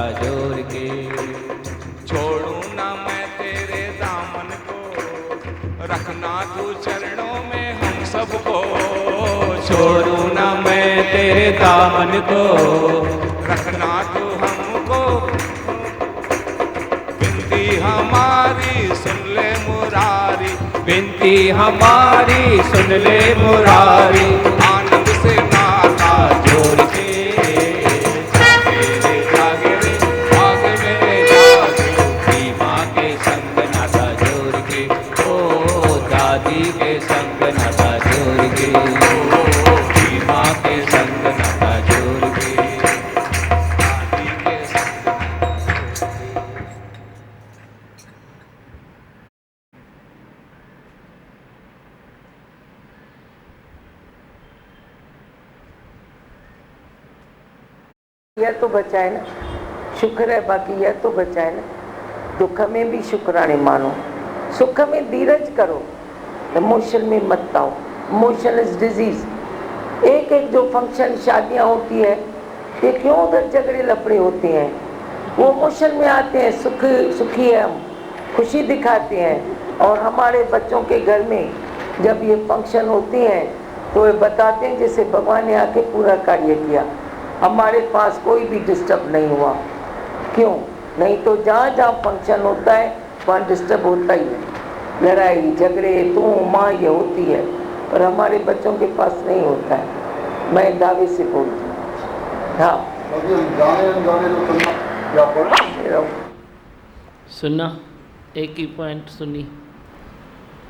नाता जोड़ के। छोड़ू ना मैं तेरे दामन को, रखना तू चरणों में हम सबको। छोड़ू ना मैं तेरे दामन को, रखना तू हमको। विनती हमारी सुन ले मुरारी, विनती हमारी सुन ले मुरारी। आनंद से नाता जोड़ के जागे रे जागे रे जागे मेरे जागे। की माँ के संग नाता जोड़ के, ओ दादी के संग नाता जोड़ के, की माँ के संग नाता जोड़ के, दादी के संग। यह तो बचा है ना, शुक्र है, बाकी यह तो बचा है ना। दुख में भी शुक्राने मानो, सुख में धीरज करो, इमोशन में मत आओ। Emotion is disease. एक एक जो फंक्शन शादियां होती है, ये क्यों उधर झगड़े लफड़े होते हैं? वो इमोशन में आते हैं, सुखी है हम, खुशी दिखाते हैं। और हमारे बच्चों के घर में जब ये फंक्शन होते हैं तो ये बताते हैं जैसे भगवान ने आके पूरा कार्य किया, हमारे पास कोई भी डिस्टर्ब नहीं हुआ। क्यों? नहीं तो जहाँ जहाँ फंक्शन होता है वहाँ डिस्टर्ब होता ही है, लड़ाई झगड़े तू माँ ये होती है, पर हमारे बच्चों के पास नहीं होता है। मैं दावे से बोलती हूँ। हाँ, सुना, एक ही पॉइंट सुनी।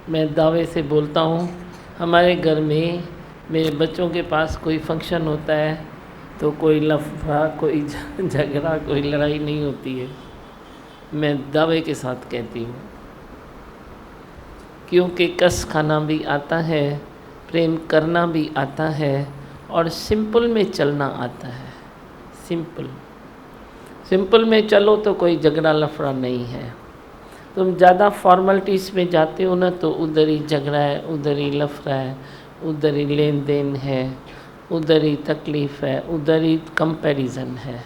मैं दावे से बोलता हूँ, हमारे घर में मेरे बच्चों के पास कोई फंक्शन होता है तो कोई लफड़ा, कोई झगड़ा, कोई लड़ाई नहीं होती है। मैं दावे के साथ कहती हूँ, क्योंकि कस खाना भी आता है, प्रेम करना भी आता है, और सिंपल में चलना आता है। सिंपल में चलो तो कोई झगड़ा लफड़ा नहीं है। तुम ज़्यादा फॉर्मेलिटीज़ में जाते हो ना तो उधर ही झगड़ा है, उधर ही लफड़ा है, उधर ही लेन देन है, उधर ही तकलीफ़ है, उधर ही कंपैरिजन है।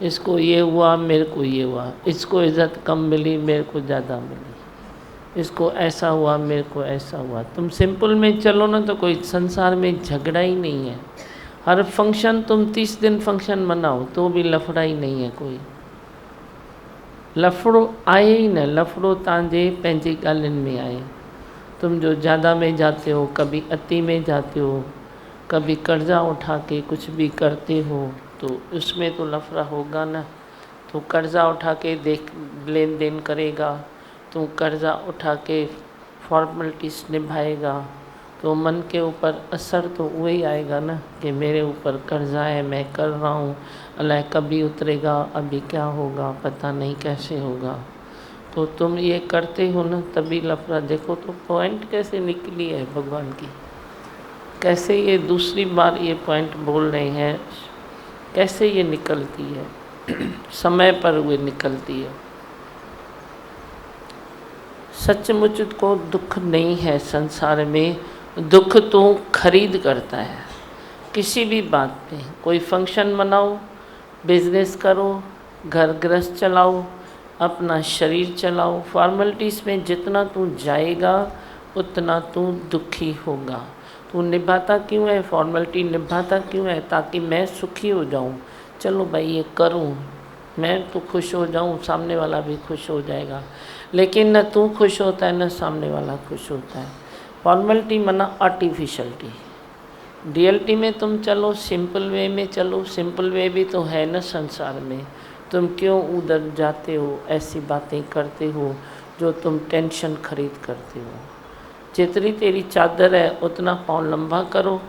इसको ये हुआ, मेरे को ये हुआ, इसको इज़्ज़त कम मिली, मेरे को ज़्यादा मिली, इसको ऐसा हुआ, मेरे को ऐसा हुआ। तुम सिंपल में चलो ना तो कोई संसार में झगड़ा ही नहीं है। हर फंक्शन तुम 30 दिन फंक्शन मनाओ तो भी लफड़ा ही नहीं है कोई। लफड़ो आए ही न, लफड़ो तांजे पंहिंजी ॻाल्हियुनि में आए। तुम जो ज़्यादा में जाते हो, कभी अति में जाते हो, कभी कर्जा उठा के कुछ भी करते हो तो उसमें तो लफड़ा होगा ना। तो कर्जा उठा के देख लेन देन करेगा, तो कर्जा उठा के फॉर्मेलिटीज़ निभाएगा, तो मन के ऊपर असर तो वही आएगा ना कि मेरे ऊपर कर्जा है, मैं कर रहा हूँ, अल्लाह कभी उतरेगा, अभी क्या होगा पता नहीं, कैसे होगा। तो तुम ये करते हो ना तभी लफड़ा। देखो तो पॉइंट कैसे निकली है भगवान की, कैसे ये दूसरी बार ये पॉइंट बोल रहे हैं, कैसे ये निकलती है समय पर वो निकलती है। सचमुच को दुख नहीं है संसार में, दुख तो खरीद करता है। किसी भी बात पे, कोई फंक्शन मनाओ, बिजनेस करो, घर गृहस्थ चलाओ, अपना शरीर चलाओ, फॉर्मेलिटीज़ में जितना तू जाएगा उतना तू दुखी होगा। तू निभाता क्यों है, फॉर्मेलिटी निभाता क्यों है? ताकि मैं सुखी हो जाऊं। चलो भाई ये करूं, मैं तो खुश हो जाऊं, सामने वाला भी खुश हो जाएगा। लेकिन न तू खुश होता है न सामने वाला खुश होता है। फॉर्मेलिटी मना आर्टिफिशलिटी। रियलिटी में तुम चलो, सिंपल वे में चलो। सिंपल वे भी तो है न संसार में। तुम क्यों उधर जाते हो, ऐसी बातें करते हो जो तुम टेंशन खरीद करते हो। जितनी तेरी चादर है उतना पाँव लंबा करो।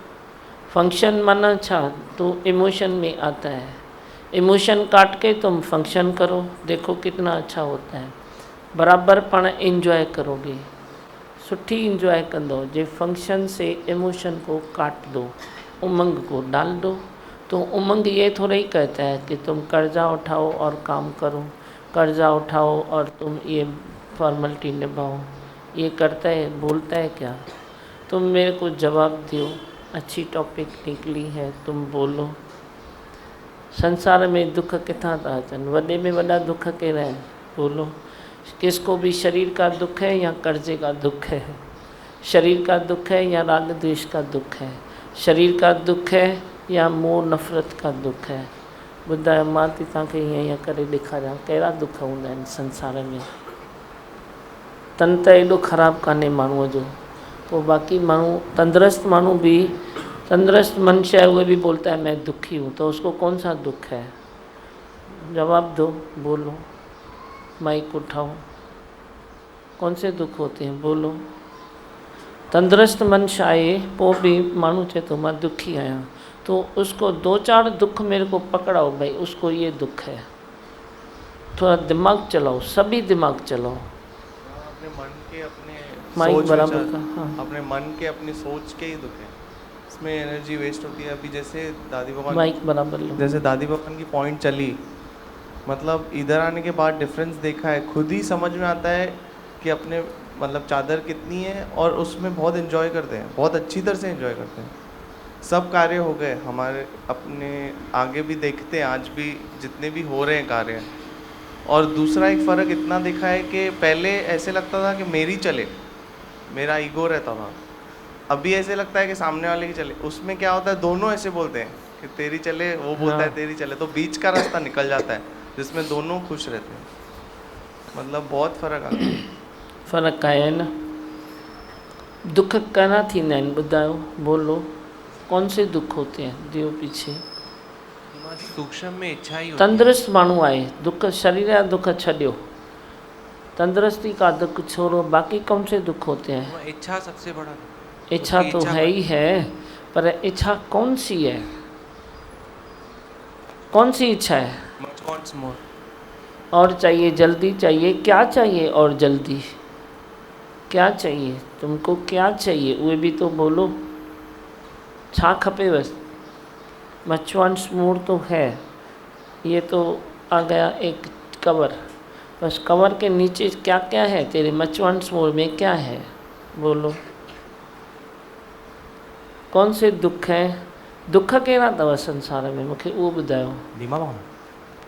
फंक्शन मना छा तो इमोशन में आता है, इमोशन काट के तुम फंक्शन करो, देखो कितना अच्छा होता है। बराबर पण इंजॉय करोगे, सुठी इंजॉय कंदो। जे फंक्शन से इमोशन को काट दो, उमंग को डाल दो। तो उमंग ये थोड़ा ही कहता है कि तुम कर्जा उठाओ और काम करो, कर्जा उठाओ और तुम ये फॉर्मेलिटी निभाओ। ये करता है, बोलता है क्या? तुम मेरे को जवाब दो। अच्छी टॉपिक निकली है, तुम बोलो। संसार में दुख किथां था अचनि? वॾे में वॾा दुख कहिड़ा आहिनि? बोलो। किसको भी शरीर का दुख है या कर्जे का दुख है? शरीर का दुख है या राग द्वेष का दुख है? शरीर का दुख है या मोह नफ़रत का दुख है? ॿुधायो, मां थी तव्हांखे हीअं करे ॾेखारियां कहिड़ा दुख हूंदा आहिनि संसार में। तन त एॾो ख़राबु कान्हे माण्हूअ जो, पोइ बाक़ी माण्हू तंदुरुस्त माण्हू भी, तंदुरुस्त मनुष्य है, वो भी बोलता है मैं दुखी हूँ, तो उसको कौन सा दुख है? जवाब दो, बोलो, माइक उठाओ, कौन से दुख होते हैं? बोलो। तंदुरुस्त मनुष्य आए पोइ भी माण्हू चए थो मां दुखी आहियां, तो उसको 2-4 दुख मेरे को पकड़ाओ भाई, उसको ये दुख है। थोड़ा दिमाग चलाओ, सभी दिमाग चलाओ। अपने मन के, अपने माइक सोच बराबर विचार, का, हाँ। अपने मन के, अपनी सोच के ही दुख है, इसमें एनर्जी वेस्ट होती है। अभी जैसे दादी भगवान, माइक बराबर लो। जैसे दादी भगवान की पॉइंट चली, मतलब इधर आने के बाद डिफरेंस देखा है, खुद ही समझ में आता है कि अपने मतलब चादर कितनी है, और उसमें बहुत एंजॉय करते हैं, बहुत अच्छी तरह से एंजॉय करते हैं। सब कार्य हो गए हमारे, अपने आगे भी देखते हैं, आज भी जितने भी हो रहे हैं कार्य। और दूसरा एक फ़र्क इतना दिखा है कि पहले ऐसे लगता था कि मेरी चले, मेरा ईगो रहता था, अभी ऐसे लगता है कि सामने वाले की चले। उसमें क्या होता है, दोनों ऐसे बोलते हैं कि तेरी चले, वो बोलता है तेरी चले, तो बीच का रास्ता निकल जाता है जिसमें दोनों खुश रहते हैं। मतलब बहुत फ़र्क आ गया। फ़र्क़ु आहे न। दुख कहना थींदा आहिनि? ॿुधायो, बोलो, कौन से दुख होते हैं? दियो पीछे। सूक्ष्म में इच्छा ही होती तंदुरुस्त माण्हू आहे, दुख शरीर जा दुख छॾियो, तंदुरुस्ती का दुख छोड़ो, बाकी कौन से दुख होते हैं? है। इच्छा सबसे बड़ा दुख। इच्छा उसकी तो इच्छा है ही है, पर इच्छा कौन सी है? कौन सी इच्छा है? Much wants more। और चाहिए, जल्दी चाहिए, क्या चाहिए? और जल्दी क्या चाहिए? तुमको क्या चाहिए उहे भी तो बोलो। छा खपे? बस मच वांट्स मोर तो है, ये तो आ गया एक कवर, बस कवर के नीचे क्या क्या है तेरे मच वांट्स मोर में? क्या है? बोलो, कौन से दुख हैं? दुख कहिड़ा अथव संसार में, मूंखे उहो ॿुधायो। दीमा बाबा,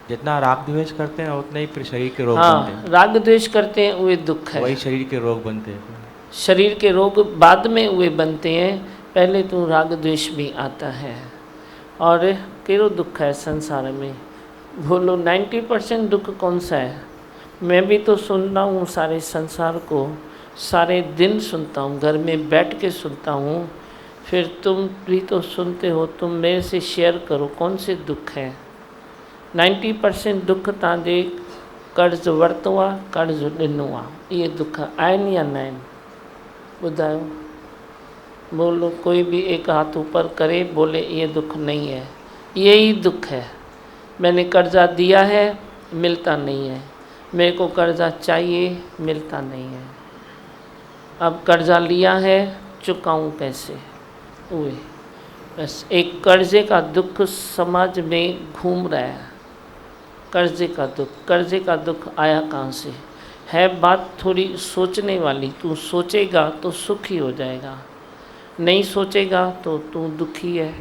जितना राग द्वेष करते हैं उतने ही फिर शरीर के रोग बनते हाँ, हैं। राग द्वेष करते हैं उहे दुख है, वही शरीर के रोग बनते हैं। शरीर के रोग बाद में उहे बनते हैं, पहले तो राग द्वेष भी आता है। और कहिड़ो दुख है संसार में? बोलो, 90% दुख कौन सा है? मैं भी तो सुनता हूँ सारे संसार को, सारे दिन सुनता हूँ, घर में बैठ के सुनता हूँ, फिर तुम भी तो सुनते हो, तुम मेरे से शेयर करो कौन से दुख हैं। 90% दुख तव्हांजे कर्ज़ वरितो आहे, कर्ज़ ॾिनो आहे, इहे दुख आहिनि या न आहिनि? ॿुधायो, बोलो, कोई भी एक हाथ ऊपर करे, बोले ये दुख नहीं है। यही दुख है, मैंने कर्ज़ा दिया है, मिलता नहीं है, मेरे को कर्ज़ा चाहिए, मिलता नहीं है, अब कर्ज़ा लिया है, चुकाऊं कैसे? उहे बस एक कर्ज़े का दुख समाज में घूम रहा है। कर्ज़े का दुख, कर्ज़े का दुख आया कहाँ से? है बात थोड़ी सोचने वाली, तू सोचेगा तो सुखी हो जाएगा, नहीं सोचेगा तो तू दुखी है।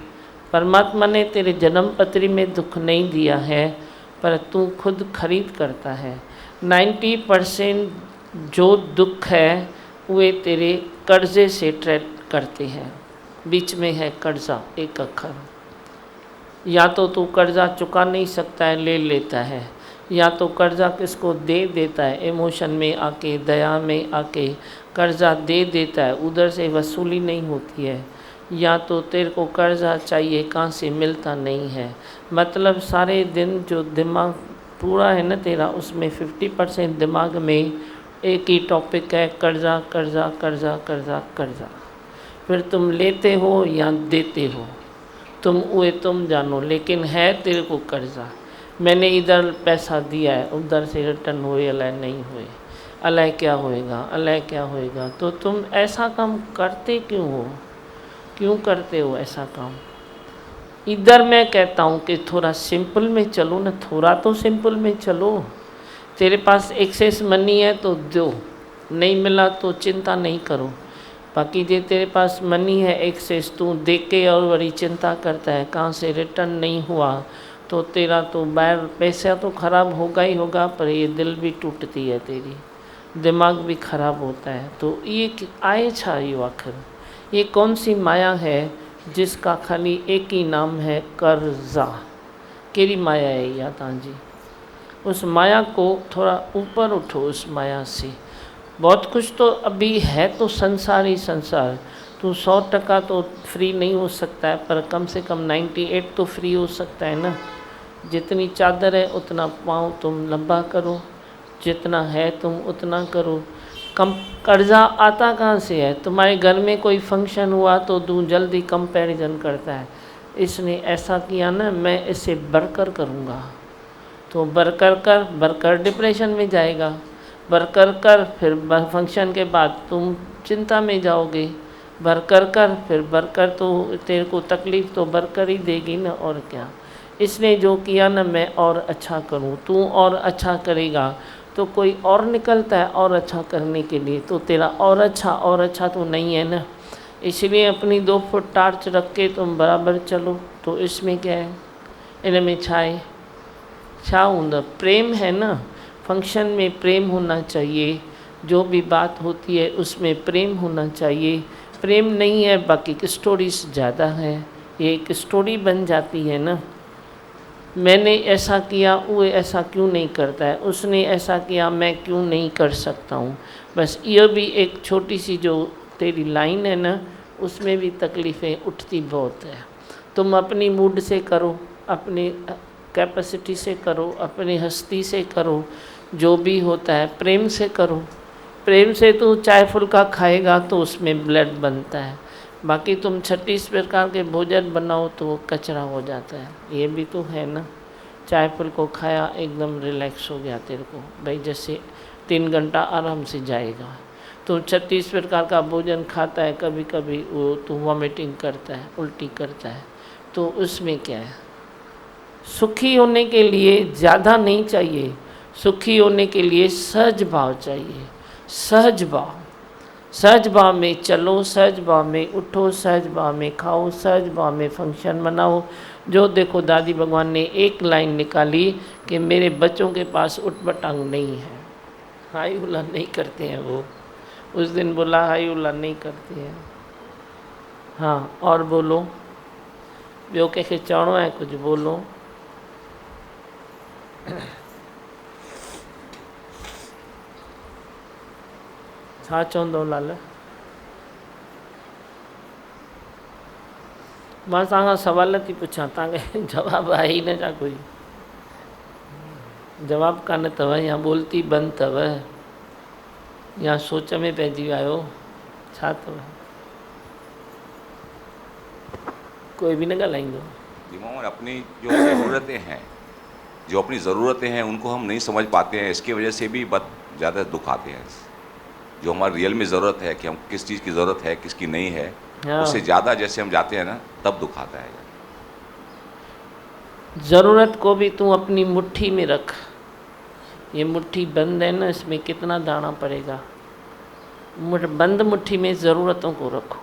परमात्मा ने तेरे जन्म पत्री में दुख नहीं दिया है, पर तू खुद खरीद करता है। 90% जो दुख है वे तेरे कर्ज़े से ट्रैक करते हैं। बीच में है कर्ज़ा, एक अक्षर, या तो तू कर्ज़ा चुका नहीं सकता है, ले लेता है, या तो कर्ज़ा किसको दे देता है, इमोशन में आके, दया में आके कर्ज़ा दे देता है, उधर से वसूली नहीं होती है, या तो तेरे को कर्ज़ा चाहिए, कहाँ से मिलता नहीं है। मतलब सारे दिन जो दिमाग पूरा है ना तेरा, उसमें 50% दिमाग में एक ही टॉपिक है, कर्ज़ा कर्ज़ा कर्ज़ा कर्ज़ा कर्ज़ा। फिर तुम लेते हो या देते हो, तुम जानो, लेकिन है तेरे को कर्ज़ा। मैंने इधर पैसा दिया है, उधर से रिटर्न हुए अलाए नहीं हुए, अलाए क्या होएगा, अलाए क्या होएगा। तो तुम ऐसा काम करते क्यों हो? क्यों करते हो ऐसा काम? इधर मैं कहता हूँ कि थोड़ा सिंपल में चलो ना, थोड़ा तो सिंपल में चलो। तेरे पास एक्सेस मनी है तो दो, नहीं मिला तो चिंता नहीं करो। बाकी जे तेरे पास मनी है एक्सेस, तू दे के और बड़ी चिंता करता है कहाँ से रिटर्न नहीं हुआ, तो तेरा तो बाहर पैसा तो खराब होगा ही होगा, पर ये दिल भी टूटती है तेरी, दिमाग भी खराब होता है। तो ये आए छा यो आखिर, ये कौन सी माया है जिसका खाली एक ही नाम है कर्जा। केरी माया है या तांजी, उस माया को थोड़ा ऊपर उठो। उस माया से बहुत कुछ तो अभी है, तो संसार ही संसार। तू 100% तो फ्री नहीं हो सकता है, पर कम से कम 98 तो फ्री हो सकता है ना। जितनी चादर है उतना पाँव तुम लंबा करो, जितना है तुम उतना करो। कम कर्जा आता कहाँ से है? तुम्हारे घर में कोई फंक्शन हुआ तो तू जल्दी कंपैरिजन करता है, इसने ऐसा किया ना, मैं इसे बरकर करूँगा। तो बरकर कर, बरकर डिप्रेशन में जाएगा, बरकर कर, फिर फंक्शन के बाद तुम चिंता में जाओगे, बरकर कर, फिर बरकर तो तेरे को तकलीफ़ तो बरकर ही देगी ना, और क्या। इसने जो किया ना, मैं और अच्छा करूँ, तू और अच्छा करेगा तो कोई और निकलता है और अच्छा करने के लिए, तो तेरा और अच्छा तो नहीं है ना। इसलिए अपनी 2 फुट टार्च रख के तुम बराबर चलो। तो इसमें क्या है, इनमें छा है, छा हूंदा प्रेम है ना। फंक्शन में प्रेम होना चाहिए, जो भी बात होती है उसमें प्रेम होना चाहिए। प्रेम नहीं है, बाकी की स्टोरीज ज़्यादा है, ये एक स्टोरी बन जाती है ना। मैंने ऐसा किया, वो ऐसा क्यों नहीं करता है, उसने ऐसा किया, मैं क्यों नहीं कर सकता हूँ। बस ये भी एक छोटी सी जो तेरी लाइन है ना, उसमें भी तकलीफ़ें उठती बहुत है। तुम अपनी मूड से करो, अपनी कैपेसिटी से करो, अपनी हस्ती से करो, जो भी होता है प्रेम से करो। प्रेम से तू चाय फुल्का खाएगा तो उसमें ब्लड बनता है, बाकी तुम 36 प्रकार के भोजन बनाओ तो वो कचरा हो जाता है। ये भी तो है ना, चाय फुल्को खाया एकदम रिलैक्स हो गया तेरे को, भाई जैसे 3 घंटा आराम से जाएगा। तो 36 प्रकार का भोजन खाता है, कभी कभी वो तो वॉमिटिंग करता है, उल्टी करता है, तो उसमें क्या है। सुखी होने के लिए ज़्यादा नहीं चाहिए, सुखी होने के लिए सहज भाव चाहिए। सहज भाव, सहज भाव में चलो, सहज भाव में उठो, सहज भाव में खाओ, सहज भाव में फंक्शन मनाओ। जो देखो दादी भगवान ने एक लाइन निकाली कि मेरे बच्चों के पास उठपटांग नहीं है, हाई हुला नहीं करते हैं वो। उस दिन बोला हाई हुला नहीं करते हैं। हाँ और बोलो, ॿियो कंहिंखे चवणो है, कुछ बोलो। छा चवंदो लाल? मां तव्हां खां सवाल थी पुछां, तव्हांखे जवाबु आहे ई न छा? कोई जवाबु कान अथव, या ॿोलती बंदि अथव, या सोच में पइजी विया आहियो, छा अथव? कोई भी न ॻाल्हाईंदो। दिमाग अपनी जो ज़रूरतें हैं, जो अपनी ज़रूरतें हैं उनको हम नहीं समझ पाते हैं, इसकी वजह से भी बहुत ज़्यादा दुख आते हैं। जो हमारी रियल में ज़रूरत है कि हम किस चीज़ की ज़रूरत है, किसकी नहीं है, उससे ज़्यादा जैसे हम जाते हैं ना, तब दुख आता है। ज़रूरत को भी तू अपनी मुट्ठी में रख। ये मुट्ठी बंद है ना, इसमें कितना दाना पड़ेगा। बंद मुट्ठी में ज़रूरतों को रखो,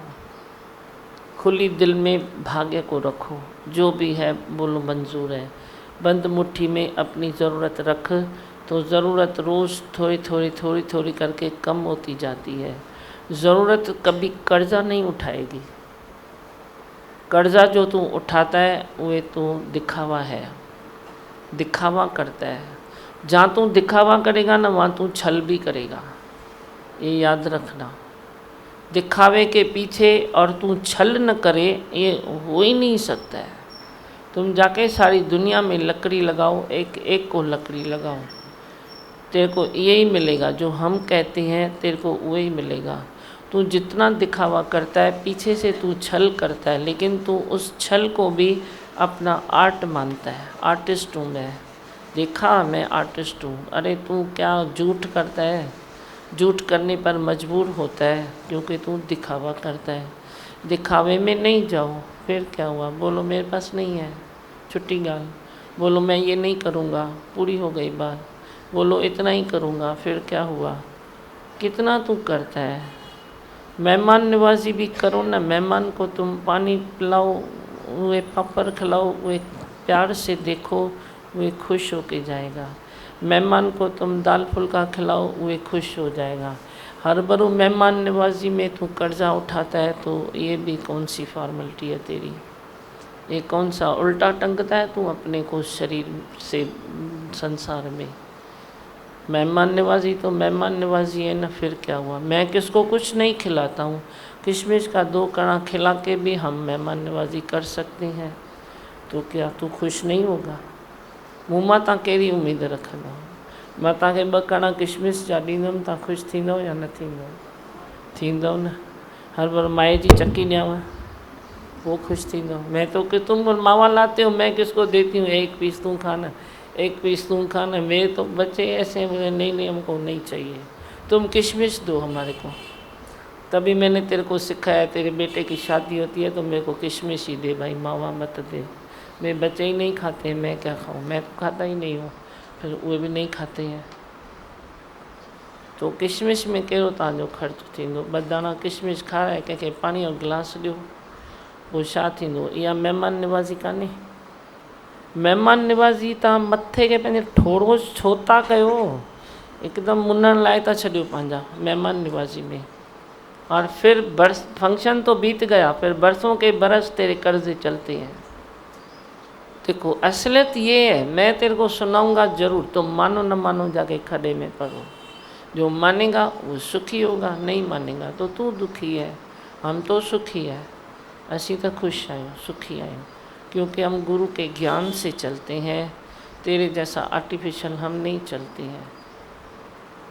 खुली दिल में भाग्य को रखो, जो भी है बोलो मंजूर है। बंद मुट्ठी में अपनी ज़रूरत रख, तो ज़रूरत रोज़ थोड़ी थोड़ी थोड़ी थोड़ी करके कम होती जाती है। ज़रूरत कभी कर्जा नहीं उठाएगी। कर्जा जो तू उठाता है वो तू दिखावा है, दिखावा करता है। जहाँ तू दिखावा करेगा ना, वहाँ तू छल भी करेगा, ये याद रखना। दिखावे के पीछे और तू छल न करे, ये हो ही नहीं सकता है। तुम जाके सारी दुनिया में लकड़ी लगाओ, एक एक को लकड़ी लगाओ, तेरे को यही मिलेगा। जो हम कहते हैं तेरे को वही मिलेगा। तू जितना दिखावा करता है, पीछे से तू छल करता है, लेकिन तू उस छल को भी अपना आर्ट मानता है। आर्टिस्ट हूँ मैं, देखा मैं आर्टिस्ट हूँ। अरे तू क्या झूठ करता है, झूठ करने पर मजबूर होता है, क्योंकि तू दिखावा करता है। दिखावे में नहीं जाओ, फिर क्या हुआ? बोलो मेरे पास नहीं है, छुट्टी गाल। बोलो मैं ये नहीं करूँगा, पूरी हो गई बात। बोलो इतना ही करूँगा, फिर क्या हुआ? कितना तू करता है। मेहमान नवाजी भी करो ना, मेहमान को तुम पानी पिलाओ, वे पापड़ खिलाओ, वे प्यार से देखो, वे खुश होके जाएगा। मेहमान को तुम दाल फुल्का खिलाओ, वे खुश हो जाएगा। हर बार मेहमान नवाजी में तू कर्जा उठाता है, तो ये भी कौन सी फॉर्मेलिटी है तेरी? ये कौन सा उल्टा टंगता है तू अपने को शरीर से संसार में? मेहमान नवाजी तो मेहमान नवाजी है ना, फिर क्या हुआ? मैं किसको कुछ नहीं खिलाता हूँ, किशमिश का 2 कणा खिला के भी हम मेहमान नवाजी कर सकते हैं, तो क्या तू खुश नहीं होगा? मूं मां तां कहिड़ी उम्मीद रखंदा? मां तव्हांखे 2 कणा किशमिश जा ॾींदमि, तव्हां ख़ुशि थींदव या न थींदव? थींदव न। हर बार माए जी चकी ॾियांव, वो खुश थींदव? मैं तो कि तुम मावा लाते हो, मैं किसको देती हूँ, 1 पीस तू खाना, 1 पीस तू खाना। मेरे तो बच्चे ऐसे बोले नहीं नहीं हमको नहीं चाहिए, तुम किशमिश दो हमारे को। तभी मैंने तेरे को सिखाया, तेरे बेटे की शादी होती है तो मेरे को किशमिश ही दे भाई, मावा मत दे। मेरे बच्चे ही नहीं खाते, मैं क्या खाऊं? मैं तो खाता ही नहीं हूँ, फिर वो भी नहीं खाते हैं। तो किशमिश में कहिड़ो तव्हांजो ख़र्च थींदो? 2 दाणा किशमिश खाराए कंहिंखे पाणी जो गिलास ॾियो, पोइ छा थींदो? इहा महिमान निवाज़ी कान्हे? महिमान निवाज़ी तव्हां मथे खे पंहिंजे ठोड़ो छो था कयो? हिकदमि मुनण लाइ था छॾियो पंहिंजा महिमान निवाज़ी में। और फिर बरस फंक्शन तो बीत गया, फिर बरसों के बरस तेरे कर्जे चलते हैं। देखो असलियत ये है, मैं तेरे को सुनाऊंगा ज़रूर, तुम मानो न मानो जाके खड्डे में पड़ो। जो मानेगा वो सुखी होगा, नहीं मानेगा तो तू दुखी है। हम तो सुखी है, असी तो खुश आयो, सुखी आयो, क्योंकि हम गुरु के ज्ञान से चलते हैं। तेरे जैसा आर्टिफिशियल हम नहीं चलते हैं।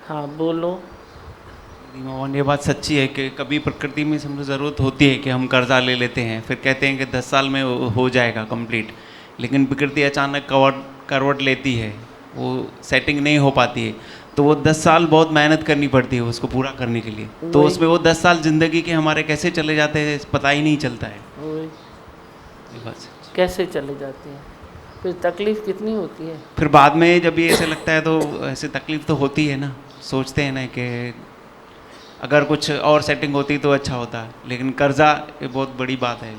हाँ बोलो। मोहन, ये बात सच्ची है कि कभी प्रकृति में समझो ज़रूरत होती है कि हम कर्जा ले लेते हैं, फिर कहते हैं कि 10 साल में हो जाएगा कंप्लीट, लेकिन प्रकृति अचानक करवट लेती है, वो सेटिंग नहीं हो पाती है, तो वो 10 साल बहुत मेहनत करनी पड़ती है उसको पूरा करने के लिए। तो उसमें वो 10 साल ज़िंदगी के हमारे कैसे चले जाते हैं पता ही नहीं चलता है। ये बात कैसे चले जाते हैं, फिर तकलीफ़ कितनी होती है। फिर बाद में जब ये ऐसे लगता है तो ऐसे तकलीफ़ तो होती है ना, सोचते हैं ना कि अगर कुछ और सेटिंग होती तो अच्छा होता, लेकिन कर्जा ये बहुत बड़ी बात है।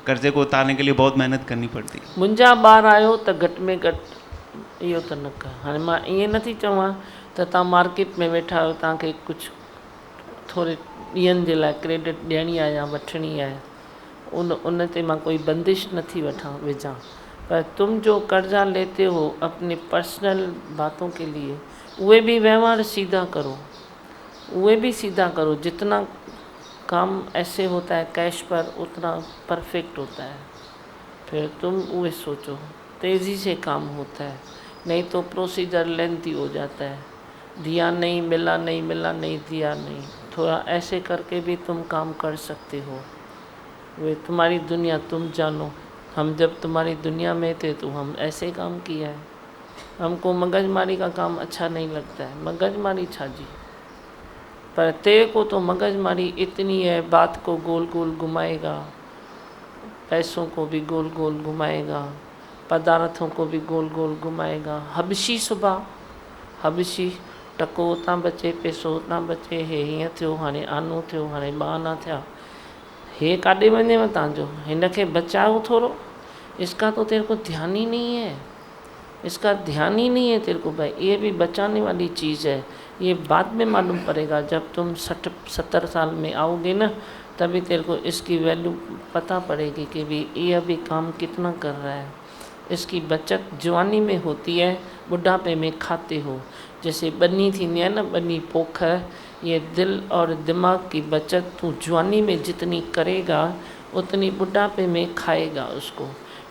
कर्जे को उतारने के लिए बहुत मेहनत करनी पड़ती है। मुंहिंजा ॿार आयो त घटि में घटि इहो त न कर। हाणे मां ईअं नथी चवां त तव्हां मार्केट में वेठा आहियो, तव्हांखे कुझु थोरे ॾींहंनि जे लाइ क्रेडिट ॾियणी आहे या वठणी आहे, उन ते मां कोई बंदिश नथी विझां, पर तुम जो कर्जा लेते हो अपने पर्सनल बातों के लिए, उहे भी व्यवहार सीधा करो, उहे भी सीधा करो। जितना काम ऐसे होता है कैश पर, उतना परफेक्ट होता है। फिर तुम उहे सोचो, तेज़ी से काम होता है, नहीं तो प्रोसीजर लेंथी हो जाता है। दिया नहीं, मिला नहीं, मिला नहीं, दिया नहीं, थोड़ा ऐसे करके भी तुम काम कर सकते हो। वे तुम्हारी दुनिया तुम जानो। हम जब तुम्हारी दुनिया में थे तो हम ऐसे काम किया है। हमको मगजमारी का काम अच्छा नहीं लगता है। मगजमारी छाजी, पर तेरे को तो मगजमारी इतनी है, बात को गोल गोल घुमाएगा, पैसों को भी गोल गोल घुमाएगा, पदार्थों को भी गोल गोल घुमाएगा। हबशी सुबह हबशी टको उतां बचे, पैसो उतां बचे, हे हीअं थियो, हाणे आनो थियो, हाणे ॿ आना थिया, हे काॾे वञेव तव्हांजो? हिन खे बचाओ थोरो। इसका तो तेरे को ध्यान ही नहीं है, इसका ध्यान ही नहीं है तेरे को। भाई ये भी बचाने वाली चीज़ है, ये बाद में मालूम पड़ेगा। जब तुम 60-70 साल में आओगे ना, तभी तेरे को इसकी वैल्यू पता पड़ेगी कि भी ये अभी काम कितना कर रहा है। इसकी बचत जवानी में होती है, बुढ़ापे में खाते हो। जैसे बनी थींदी है ना, बनी पोख, ये दिल और दिमाग की बचत तू जवानी में जितनी करेगा उतनी बुढ़ापे में खाएगा उसको।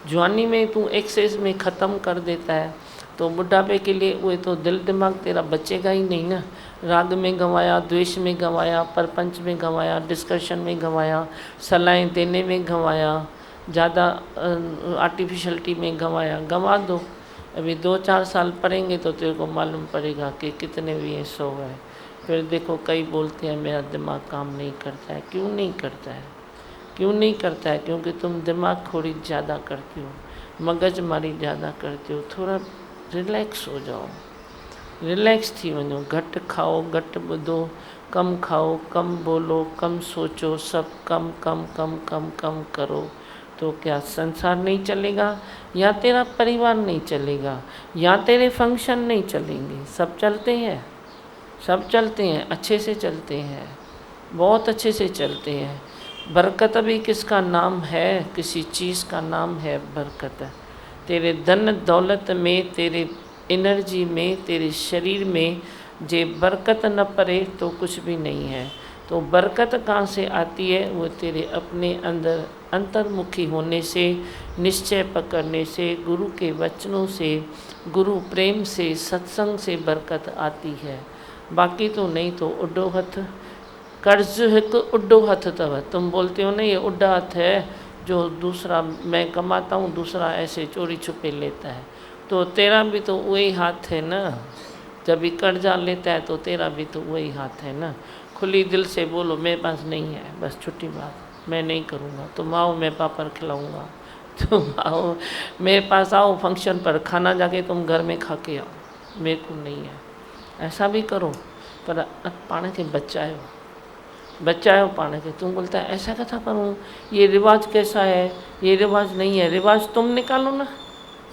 जवानी में तू एक्सेस में ख़त्म कर देता है तो बुढ़ापे के लिए वो तो दिल दिमाग तेरा बचेगा ही नहीं ना। राग में गंवाया, द्वेष में गंवाया, परपंच में गंवाया, डिस्कशन में गंवाया, सलाहें देने में गंवाया, ज़्यादा आर्टिफिशलिटी में गंवाया। गंवा दो, अभी 2-4 साल पढ़ेंगे तो तेरे को मालूम पड़ेगा कि कितने भी ये 100 है। फिर देखो कई बोलते हैं मेरा दिमाग काम नहीं करता है। क्यों नहीं करता है? क्यों नहीं करता है? क्योंकि तुम दिमाग खोड़ी ज़्यादा करती हो, मगजमारी ज़्यादा करती हो। थोड़ा रिलैक्स हो जाओ, रिलैक्स थी वञो। घटि खाओ, घटि ॿुधो, कम खाओ, कम बोलो, कम सोचो, सब कम कम कम कम कम करो। तो क्या संसार नहीं चलेगा, या तेरा परिवार नहीं चलेगा, या तेरे फंक्शन नहीं चलेंगे? सब चलते हैं, सब चलते हैं, अच्छे से चलते हैं, बहुत अच्छे से चलते हैं। बरकत भी किसका नाम है? किसी चीज़ का नाम है बरकत। तेरे धन दौलत में, तेरे एनर्जी में, तेरे शरीर में जे बरकत न पड़े तो कुछ भी नहीं है। तो बरकत कहाँ से आती है? वो तेरे अपने अंदर अंतर्मुखी होने से, निश्चय पकड़ने से, गुरु के वचनों से, गुरु प्रेम से, सत्संग से बरकत आती है। बाकी तो नहीं तो उड्डो हथ। कर्ज एक उड्डो हथ तव। तुम बोलते हो ना ये उड्डा हथ है, जो दूसरा मैं कमाता हूँ दूसरा ऐसे चोरी छुपे लेता है, तो तेरा भी तो वही हाथ है ना। जब भी कर्जा लेता है तो तेरा भी तो वही हाथ है ना। खुली दिल से बोलो मेरे पास नहीं है, बस छुट्टी बात, मैं नहीं करूँगा। तुम आओ मैं पापड़ खिलाऊँगा, तुम आओ मेरे पास, आओ फंक्शन पर, खाना जाके तुम घर में खा के आओ, मेरे को नहीं है। ऐसा भी करो, पर पाने के बच्चा हो पाने के। तुम बोलता है ऐसा कथा करूँ, ये रिवाज कैसा है? ये रिवाज नहीं है। रिवाज तुम निकालो ना,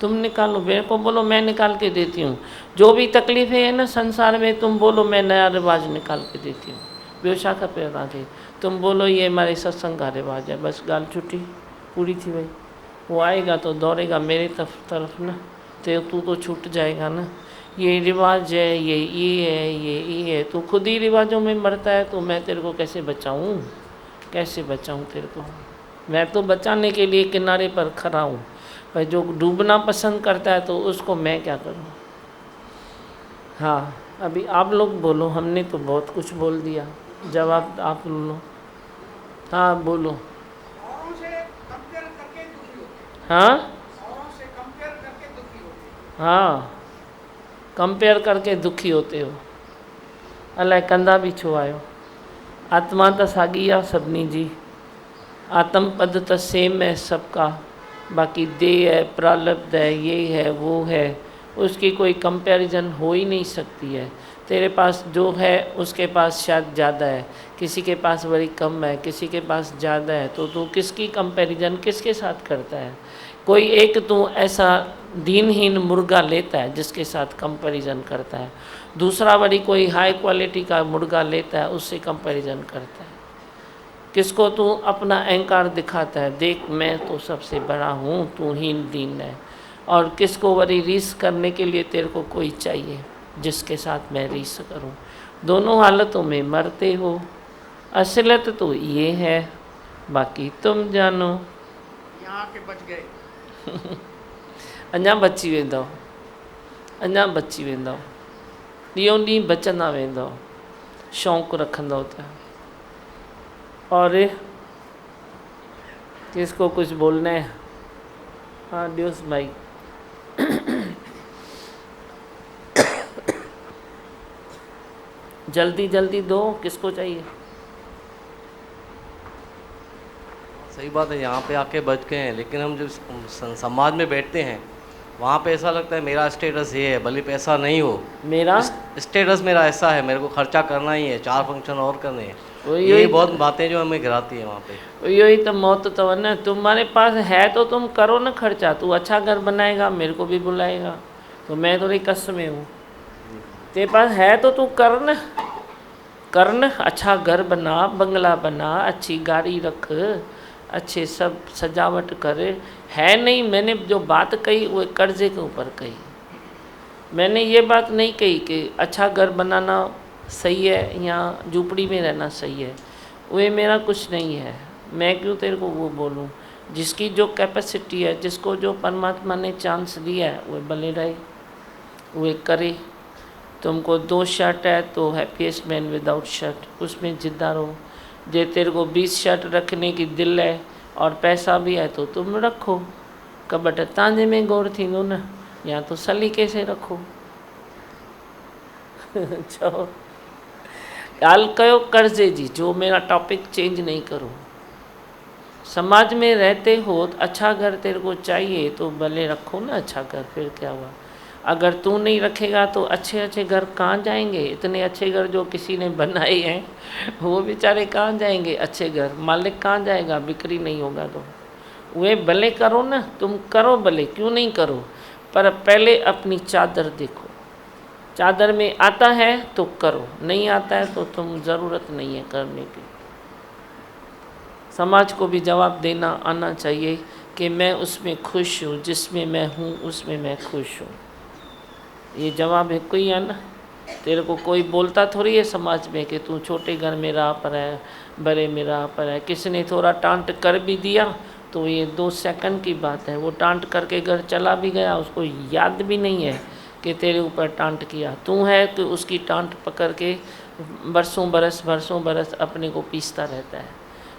तुम निकालो। मेरे को बोलो मैं निकाल के देती हूँ। जो भी तकलीफ़ें है ना संसार में, तुम बोलो मैं नया रिवाज निकाल के देती हूँ। व्यवसाय का पैदा थे, तुम बोलो ये हमारे सत्संग का रिवाज है, बस गाल छुट्टी पूरी थी भाई। वो आएगा तो दौड़ेगा मेरे तरफ ना, तो तू तो छूट जाएगा ना। ये रिवाज है, ये है, ये है। तू खुद ही रिवाजों में मरता है, तो मैं तेरे को कैसे बचाऊँ? कैसे बचाऊँ तेरे को? मैं तो बचाने के लिए किनारे पर खड़ा हूँ, पर जो डूबना पसंद करता है तो उसको मैं क्या करूँ? हाँ, अभी आप लोग बोलो, हमने तो बहुत कुछ बोल दिया। जवाब आप लो। हाँ बोलो। औरों से कंपेयर करके दुखी होते। हाँ औरों से कंपेयर करके दुखी होते। हाँ, कंपेयर करके दुखी होते हो। अलाए कंधा भी छुआयो। आत्मा तो सागी आ सभिनी जी, आत्म पद तो सेम है सबका, बाकी देह है, प्रारब्ध है, ये है वो है, उसकी कोई कंपैरिजन हो ही नहीं सकती है। तेरे पास जो है उसके पास शायद ज़्यादा है, किसी के पास बड़ी कम है, किसी के पास ज़्यादा है, तो तू किसकी कंपैरिजन किसके साथ करता है? कोई एक तू ऐसा दीनहीन मुर्गा लेता है जिसके साथ कंपैरिजन करता है, दूसरा बड़ी कोई हाई क्वालिटी का मुर्गा लेता है उससे कंपैरिजन करता है। किसको तू अपना अहंकार दिखाता है, देख मैं तो सबसे बड़ा हूँ, तू हीन दीन है। और किसको बड़ी रीस करने के लिए तेरे को कोई चाहिए जिसके साथ मैं रीस करूं। दोनों हालतों में मरते हो। असलियत तो ये है, बाकी तुम जानो। यहाँ के बच गए। अञा बची वेंदव, अञा बची वेंदव, ॾींहों ॾींहुं बचंदा वेंदव, शौक़ु रखंदव त। और किसको कुछ बोलना है? हाँ ड्यूस भाई। जल्दी जल्दी दो, किसको चाहिए? सही बात है, यहाँ पे आके बच गए हैं, लेकिन हम जब समाज में बैठते हैं वहाँ पे ऐसा लगता है मेरा स्टेटस ये है, भले पैसा नहीं हो, मेरा स्टेटस मेरा ऐसा है, मेरे को खर्चा करना ही है, 4 फंक्शन और करने हैं। ये बहुत बातें जो हमें गिराती है वहाँ पे। यही तो मौत तो ना, तुम्हारे पास है तो तुम करो ना खर्चा। तू अच्छा घर बनाएगा मेरे को भी बुलाएगा, तो मैं थोड़ी कष्ट में हूँ। तेरे पास है तो तू कर न, अच्छा घर बना, बंगला बना, अच्छी गाड़ी रख, अच्छे सब सजावट कर। है नहीं, मैंने जो बात कही वो कर्जे के ऊपर कही। मैंने ये बात नहीं कही कि अच्छा घर बनाना सही है या झूपड़ी में रहना सही है, वो मेरा कुछ नहीं है। मैं क्यों तेरे को वो बोलूँ? जिसकी जो कैपेसिटी है, जिसको जो परमात्मा ने चांस दिया है वो भले रहे, वो करे। तुमको 2 शर्ट है तो हैप्पीएस्ट मैन विदाउट शर्ट, उसमें जिद्दा रहो। जे तेरे को 20 शर्ट रखने की दिल है और पैसा भी है तो तुम रखो, कबट तांजे में गौर थींदो न, या तो सलीके से रखो। चलो ॻाल्हि कयो कर्जे जी, जो मेरा टॉपिक चेंज नहीं करो। समाज में रहते हो, अच्छा घर तेरे को चाहिए तो भले रखो ना अच्छा घर, फिर क्या हुआ? अगर तू नहीं रखेगा तो अच्छे अच्छे घर कहाँ जाएंगे? इतने अच्छे घर जो किसी ने बनाए हैं वो बेचारे कहाँ जाएंगे? अच्छे घर मालिक कहाँ जाएगा? बिक्री नहीं होगा तो वे भले करो ना, तुम करो भले, क्यों नहीं करो, पर पहले अपनी चादर देखो। चादर में आता है तो करो, नहीं आता है तो तुम ज़रूरत नहीं है करने की। समाज को भी जवाब देना आना चाहिए कि मैं उसमें खुश हूँ, जिसमें मैं हूँ उसमें मैं खुश हूँ। ये जवाब है कोई है ना। तेरे को कोई बोलता थोड़ी है समाज में कि तू छोटे घर में रहा पर है, बड़े में रहा पर है। किसी ने थोड़ा टांट कर भी दिया तो ये 2 सेकंड की बात है, वो टांट करके घर चला भी गया, उसको याद भी नहीं है कि तेरे ऊपर टांट किया। तू है कि उसकी टांट पकड़ के बरसों बरस अपने को पीसता रहता है।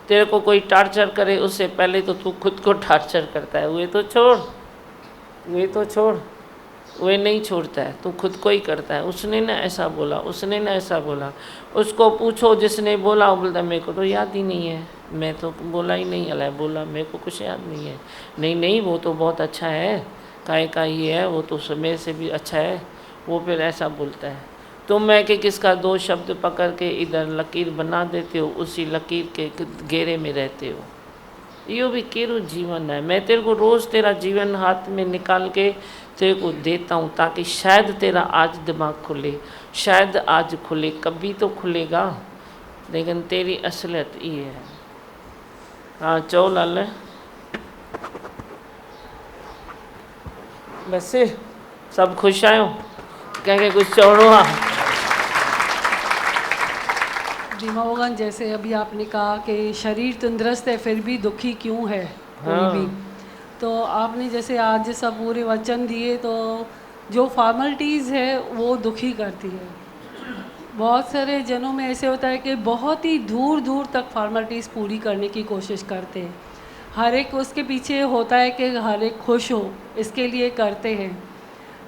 तेरे को कोई टार्चर करे उससे पहले तो तू खुद को टार्चर करता है। वे तो छोड़, वे नहीं छोड़ता है, तू खुद को ही करता है। उसने ना ऐसा बोला, उसने ना ऐसा बोला। उसको पूछो जिसने बोला, वो बोलता मेरे को तो याद ही नहीं है, मैं तो बोला ही नहीं, अल्लाह बोला, मेरे को कुछ याद नहीं है। नहीं वो तो बहुत अच्छा है, काहे का ये है, वो तो मेरे से भी अच्छा है, वो फिर ऐसा बोलता है। तो मैं कि किसका 2 शब्द पकड़ के इधर लकीर बना देते हो, उसी लकीर के घेरे में रहते हो। यो भी केरो जीवन है। मैं तेरे को रोज़ तेरा जीवन हाथ में निकाल के तेरे को देता हूँ ताकि शायद तेरा आज दिमाग खुले, शायद आज खुले, कभी तो खुलेगा, लेकिन तेरी असलियत ये है। हाँ चो लाल बस सब खुश आयो कहेंगे कुछ चौड़ो। हाँ दीमा भगवान, जैसे अभी आपने कहा कि शरीर तंदुरुस्त है फिर भी दुखी क्यों है कोई भी, तो आपने जैसे आज सब पूरे वचन दिए, तो जो फॉर्मेलिटीज़ है वो दुखी करती है। बहुत सारे जनों में ऐसे होता है कि बहुत ही दूर दूर तक फॉर्मेलिटीज़ पूरी करने की कोशिश करते हैं। हर एक उसके पीछे होता है कि हर एक खुश हो, इसके लिए करते हैं।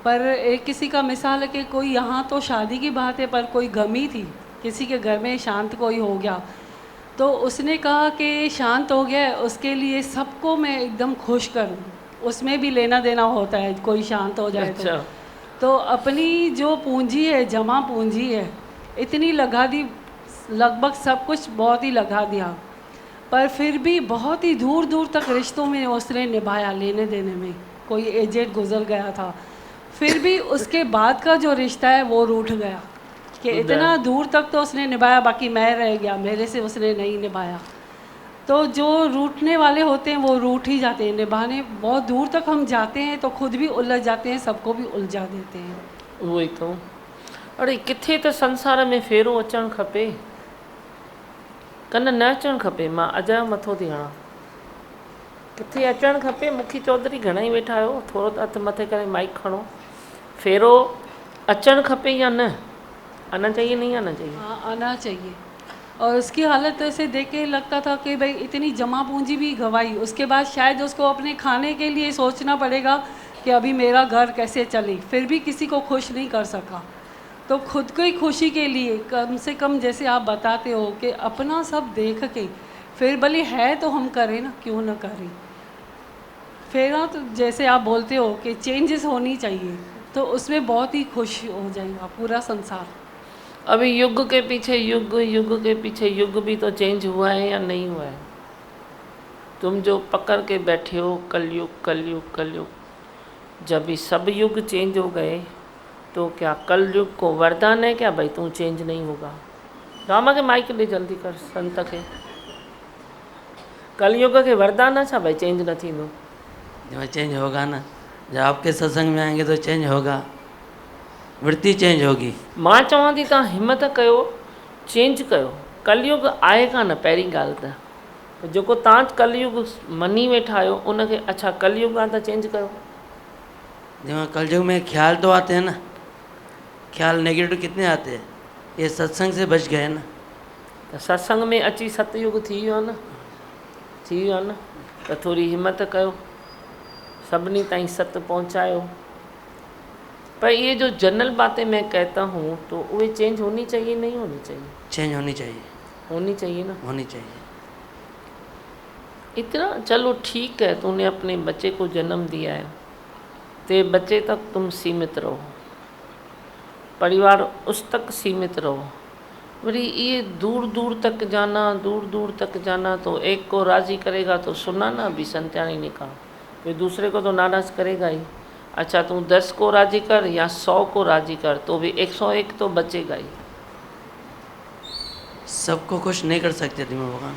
पर एक किसी का मिसाल है कि कोई यहाँ तो शादी की बात है पर कोई गमी थी, किसी के घर में शांत कोई हो गया, तो उसने कहा कि शांत हो गया, उसके लिए सबको मैं एकदम खुश करूं। उसमें भी लेना देना होता है, कोई शांत हो जाए अच्छा। तो अपनी जो पूंजी है, जमा पूंजी है, इतनी लगा दी, लगभग सब कुछ बहुत ही लगा दिया, पर फिर भी बहुत ही दूर दूर तक रिश्तों में उसने निभाया, लेने देने में। कोई एजेंट गुजर गया था, फिर भी उसके बाद का जो रिश्ता है वो रूठ गया कि इतना दूर तक तो उसने निभाया, बाकी मैं रह गया, मेरे से उसने नहीं निभाया। तो जो रूठने वाले होते हैं वो रूठ ही जाते हैं। निभाने बहुत दूर तक हम जाते हैं तो खुद भी उलझ जाते हैं, सबको भी उलझा देते हैं। वही तो, अरे किथे तो संसार में फेरो अचणु खपे, कन न अचणु खपे। मां अजा मथो थी हणा, किथे अचणु खपे। मुखी चौधरी घणा ई वेठा आहियो, थोरो हथ मथे करे माइक खणो। फेरो अचणु खपे या न, आना चाहिए नहीं आना चाहिए? हाँ आना चाहिए। और उसकी हालत ऐसे देख के लगता था कि भाई इतनी जमा पूंजी भी गंवाई, उसके बाद शायद उसको अपने खाने के लिए सोचना पड़ेगा कि अभी मेरा घर कैसे चले, फिर भी किसी को खुश नहीं कर सका। तो खुद को ही खुशी के लिए कम से कम, जैसे आप बताते हो कि अपना सब देख के फिर भले है तो हम करें ना, क्यों ना करें। फिर ना तो जैसे आप बोलते हो कि चेंजेस होनी चाहिए, तो उसमें बहुत ही खुश हो जाएगा पूरा संसार। अभी युग के पीछे युग, युग के पीछे युग भी तो चेंज हुआ है या नहीं हुआ है? तुम जो पकड़ के बैठे हो कलयुग कलयुग कलयुग, जब भी सब युग चेंज हो गए तो क्या कलयुग को वरदान है क्या भाई तू चेंज नहीं होगा? रामा के माइक ले जल्दी कर संत के, कलयुग के वरदान अच्छा भाई चेंज न थींदो? जब चेंज होगा ना, जब आपके सत्संग में आएंगे तो चेंज होगा, वृत्ति चेंज होगी। मां चवां थी तव्हां हिम्मत कयो, चेंज कयो। कलयुग आहे कान पहिरीं ॻाल्हि त, जेको तव्हां कलयुग मनी वेठा आहियो उनखे अच्छा कलयुग आहे त चेंज कयो। जब कलयुग में ख्याल तो आते हैं ना, ख्याल नेगेटिव कितने आते हैं, ये सत्संग से बच गए ना। त सत्संग में अची सतयुग थी वियो आहे न, थी वियो आहे न, त थोरी हिम्मत कयो, सभिनी ताईं सत पहुँचायो। पर ये जो जनरल बातें मैं कहता हूँ तो वो चेंज होनी चाहिए नहीं होनी चाहिए? चेंज होनी चाहिए। होनी चाहिए ना, होनी चाहिए। इतना चलो ठीक है, तूने अपने बच्चे को जन्म दिया है, ते बच्चे तक तुम सीमित रहो, परिवार उस तक सीमित रहो, बोली ये दूर दूर तक जाना, दूर दूर तक जाना, तो एक को राज़ी करेगा तो सुना ना अभी संत्यानी ने कहा, कोई दूसरे को तो नाराज़ करेगा ही। अच्छा तू 10 को राज़ी कर या 100 को राज़ी कर, तो भी 101 तो बचेगा ही। सबको खुश नहीं कर सकते धीमा भगवान,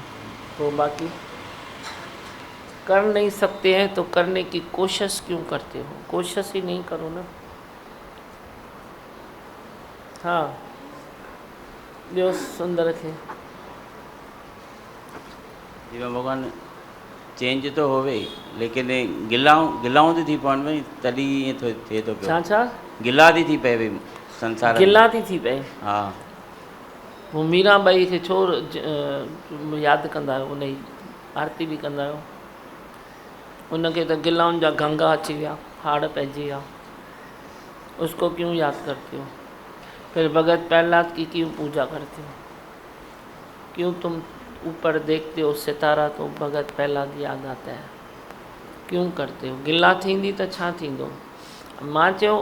तो बाकी कर नहीं सकते हैं तो करने की कोशिश क्यों करते हो? कोशिश ही नहीं करो ना। हाँ जो सुंदर रखे जीवन भगवान चेंज तो होवे लेकिन गिलाऊं थी पण में तॾहिं ईअं थिए थो पियो। छा गिला थी पए भई संसार में। गिला थी पए। हा वो मीराबाई खे छो यादि कंदा आहियो, उन जी आरती बि कंदा आहियो। उनखे त गिलाउनि जा गंगा अची विया, हाड़ पइजी विया, उसको क्यों याद करते हो? फिर भगत प्रहलाद की क्यों पूजा करते हो? क्यों तुम ऊपर देखते हो सितारा तो भगत प्रहलाद याद आता है? क्यों करते हो? गिला थींदी त छा थींदो? मां चयो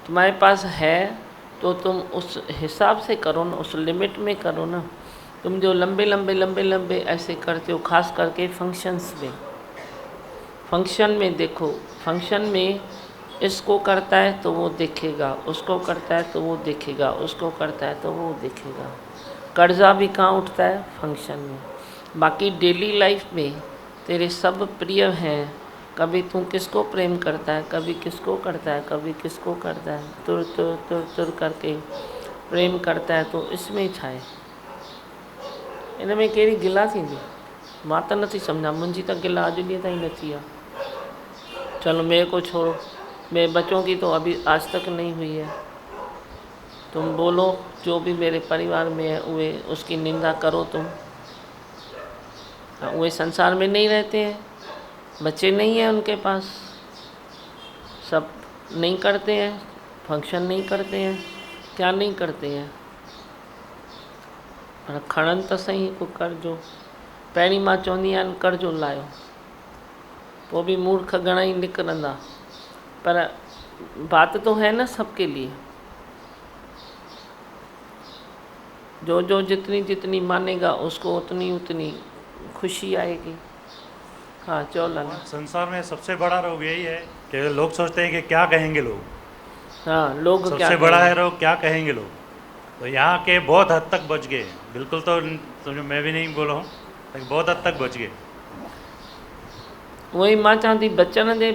तुम्हारे पास है तो तुम उस हिसाब से करो ना, उस लिमिट में करो ना। तुम जो लंबे लंबे लंबे लंबे ऐसे करते हो, खास करके फंक्शंस में, फंक्शन में देखो, फंक्शन में इसको करता है तो वो देखेगा, उसको करता है तो वो देखेगा, उसको करता है तो वो देखेगा। कर्जा भी कहाँ उठता है? फंक्शन में। बाकी डेली लाइफ में तेरे सब प्रिय हैं, कभी तू किसको प्रेम करता है, कभी किसको करता है, कभी किसको करता है, तुर तुर तुर तुर करके प्रेम करता है, तो इसमें छा है? इन में कहिड़ी गिला थींदी? मां त नथी सम्झा, मुंहिंजी त गिला अॼु ॾींहं ताईं न थी आहे। चलो मेरे को छोड़ो, मेरे बच्चों की तो अभी आज तक नहीं हुई है। तुम बोलो जो भी मेरे परिवार में है वे उसकी निंदा करो तुम। वे संसार में नहीं रहते हैं, बच्चे नहीं हैं उनके पास, सब नहीं करते हैं, फंक्शन नहीं करते हैं, क्या नहीं करते हैं? पर खणनि त सही को कर्जो। पहिरीं मां चवंदी आहियां कर्जो लायो, वो भी मूर्ख घणा ही निकरंदा, पर बात तो है ना सबके लिए। जो जो जितनी जितनी मानेगा उसको उतनी उतनी खुशी आएगी। हाँ चलो लाला। संसार में सबसे बड़ा रोग यही है कि लोग सोचते हैं कि क्या कहेंगे लोग। हाँ लोग सबसे क्या बड़ा है कहेंगे? रोग क्या कहेंगे लोग। तो यहाँ के बहुत हद तक बच गए, बिल्कुल तो समझो मैं भी नहीं बोला हूँ, लेकिन बहुत हद तक बच गए। उहो ई मां चवां थी बचण जे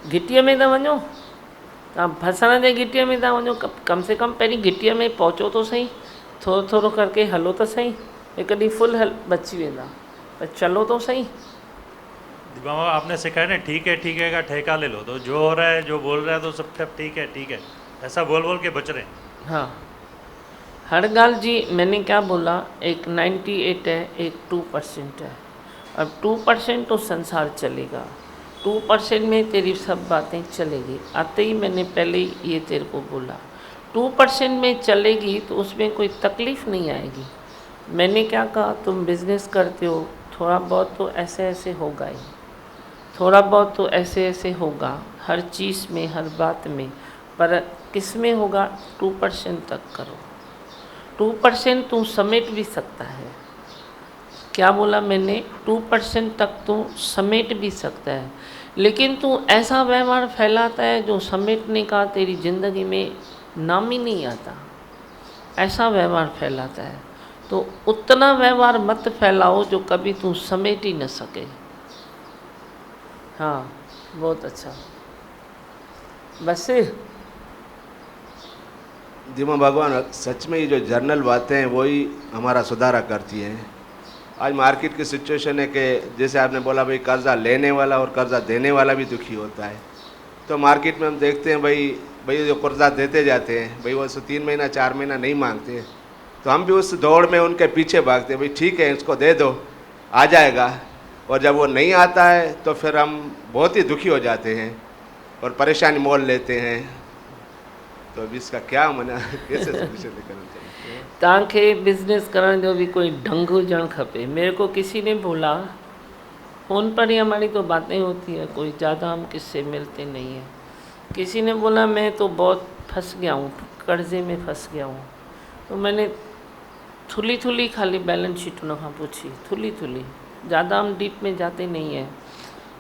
घिटीअ में त वञो, तव्हां फसण जे घिटीअ में था वञो, कम से कम पहिरीं घिटीअ में पहुचो तो सही, थोरो थोरो करके हलो त सही। हिकु ॾींहुं फुल बची वेंदा, पर चलो तो सही। बाबा आपने सिखाया ना ठीक है का ठेका ले लो, तो जो हो रहा है जो बोल रहा है तो सब ठीक है ऐसा बोल बोल के बच रहे हैं। हाँ हर गाल जी मैंने क्या बोला, एक 98 है, एक 2% है। अब 2% तो संसार चलेगा, 2% में तेरी सब बातें चलेगी। आते ही मैंने पहले ही ये तेरे को बोला, 2% में चलेगी तो उसमें कोई तकलीफ़ नहीं आएगी। मैंने क्या कहा, तुम बिज़नेस करते हो, थोड़ा बहुत तो ऐसे ऐसे होगा ही, थोड़ा बहुत तो ऐसे ऐसे होगा हर चीज़ में, हर बात में, पर किस में होगा? 2% तक करो। 2% तू समेट भी सकता है। क्या बोला मैंने? 2% तक तू समेट भी सकता है, लेकिन तू ऐसा व्यवहार फैलाता है जो समेटने का तेरी ज़िंदगी में नाम ही नहीं आता। ऐसा व्यवहार फैलाता है, तो उतना व्यवहार मत फैलाओ जो कभी तू समेट ही न सके। हाँ बहुत अच्छा, बस। धीमा भगवान सच में ये जो जर्नल बातें हैं वही हमारा सुधारा करती हैं। आज मार्केट की सिचुएशन है कि जैसे आपने बोला भाई कर्जा लेने वाला और कर्जा देने वाला भी दुखी होता है। तो मार्केट में हम देखते हैं भाई जो कर्जा देते जाते हैं भाई वो 3 महीना 4 महीना नहीं मांगते, तो हम भी उस दौड़ में उनके पीछे भागते हैं, भाई ठीक है इसको दे दो आ जाएगा, और जब वो नहीं आता है तो फिर हम बहुत ही दुखी हो जाते हैं और परेशानी मोल लेते हैं। तो अभी इसका क्या मना कैसे सोल्यूशन निकलना चाहिए? तव्हांखे बिज़नेस करण जो भी कोई ढंग हुजणु खपे। मेरे को किसी ने बोला, फ़ोन पर ही हमारी तो बातें होती है, कोई ज़्यादा हम किससे मिलते नहीं हैं। किसी ने बोला मैं तो बहुत फंस गया हूँ, कर्ज़े में फंस गया हूँ, तो मैंने थुली थुली खाली बैलेंस शीट उनखां पूछी, थुली थुली, ज़्यादा हम डीप में जाते नहीं हैं।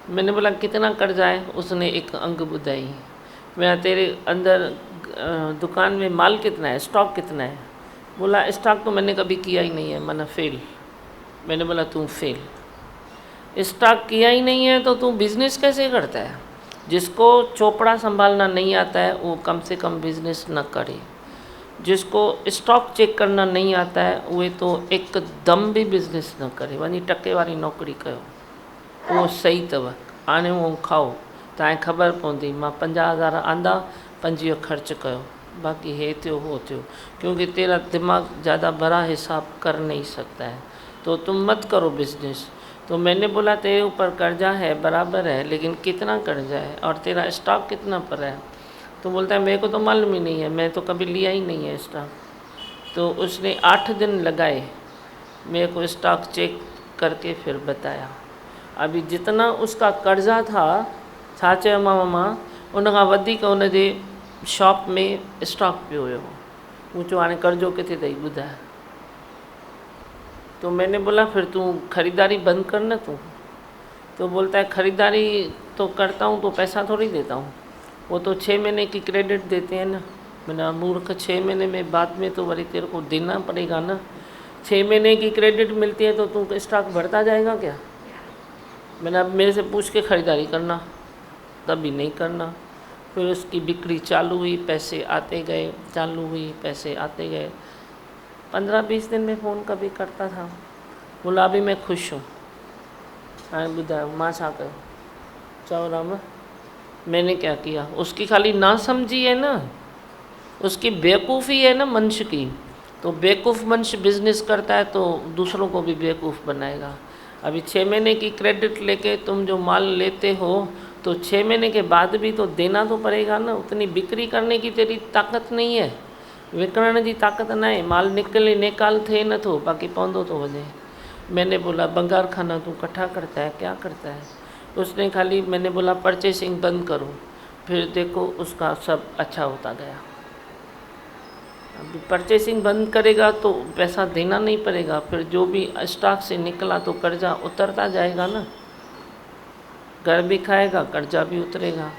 मैंने बोला कितना कर्जा है? उसने एक अंक बुधाई। मैं तेरे अंदर दुकान में माल कितना है, स्टॉक कितना है? बोला स्टॉक तो मैंने कभी किया ही नहीं है, मैंने फेल। मैंने बोला तू फेल, स्टॉक किया ही नहीं है तो तू बिज़नेस कैसे करता है? जिसको चोपड़ा संभालना नहीं आता है वो कम से कम बिज़नेस न करे। जिसको स्टॉक चेक करना नहीं आता है उहे तो एकदम भी बिज़नेस न करे, वही टके वाली नौकरी कयो, वो सही अथव। आने वो खाओ तव्हांखे ख़बर पवंदी। मां 50,000 आंदा, 25 ख़र्च कयो, बाक़ी हे थियो हो थियो, क्योंकि तेरा दिमाग ज़्यादा बड़ा हिसाब कर नहीं सकता है, तो तुम मत करो बिज़नेस। तो मैंने बोला तेरे ऊपर कर्जा है बराबर है, लेकिन कितना कर्जा है और तेरा स्टॉक कितना पर है? तो बोलता है मेरे को तो मालूम ही नहीं है, मैं तो कभी लिया ही नहीं है स्टॉक। तो उसने 8 दिन लगाए मेरे को स्टॉक चेक करके फिर बताया। अभी जितना उसका कर्जा था, छा चयो मां उनखां वधीक उनजे शॉप में स्टॉक पियो हुयो। मूं चयो हाणे कर्जो किथे अथई ॿुधाए। तो मैंने बोला फिर तू ख़रीदारी बंद कर न तू। तो बोलता है खरीदारी तो करता हूँ तो पैसा थोड़ी देता हूँ, वो तो 6 महीने की क्रेडिट देते हैं ना। मैंने मूर्ख 6 महीने में बाद में तो वही तेरे को देना पड़ेगा ना। 6 महीने की क्रेडिट मिलती है तो तू स्टॉक भरता जाएगा क्या? मैंने अब मेरे से पूछ के ख़रीदारी करना, तभी नहीं करना। फिर उसकी बिक्री चालू हुई, पैसे आते गए, चालू हुई, पैसे आते गए। 15-20 दिन में फ़ोन कभी करता था। बोला अभी मैं खुश हूँ। हाँ बुधायो मां छा कयो? चओ राम, मैंने क्या किया? उसकी खाली ना समझी है ना, उसकी बेवकूफ़ी है ना मनुष्य की। तो बेवकूफ़ मनुष्य बिजनेस करता है तो दूसरों को भी बेवकूफ़ बनाएगा। अभी 6 महीने की क्रेडिट लेके तुम जो माल लेते हो तो 6 महीने के बाद भी तो देना तो पड़ेगा ना। उतनी बिक्री करने की तेरी ताकत नहीं है, विकरण की ताकत ना है। माल निकले निकाल थे न थो, बाकी पौंदो तो वजे। मैंने बोला बंगार खाना तू इकट्ठा करता है, क्या करता है? उसने खाली, मैंने बोला परचेसिंग बंद करो, फिर देखो उसका सब अच्छा होता गया। अभी परचेसिंग बंद करेगा तो पैसा देना नहीं पड़ेगा, फिर जो भी स्टॉक से निकला तो कर्जा उतरता जाएगा ना। घर भी खाएगा, कर्जा भी उतरेगा।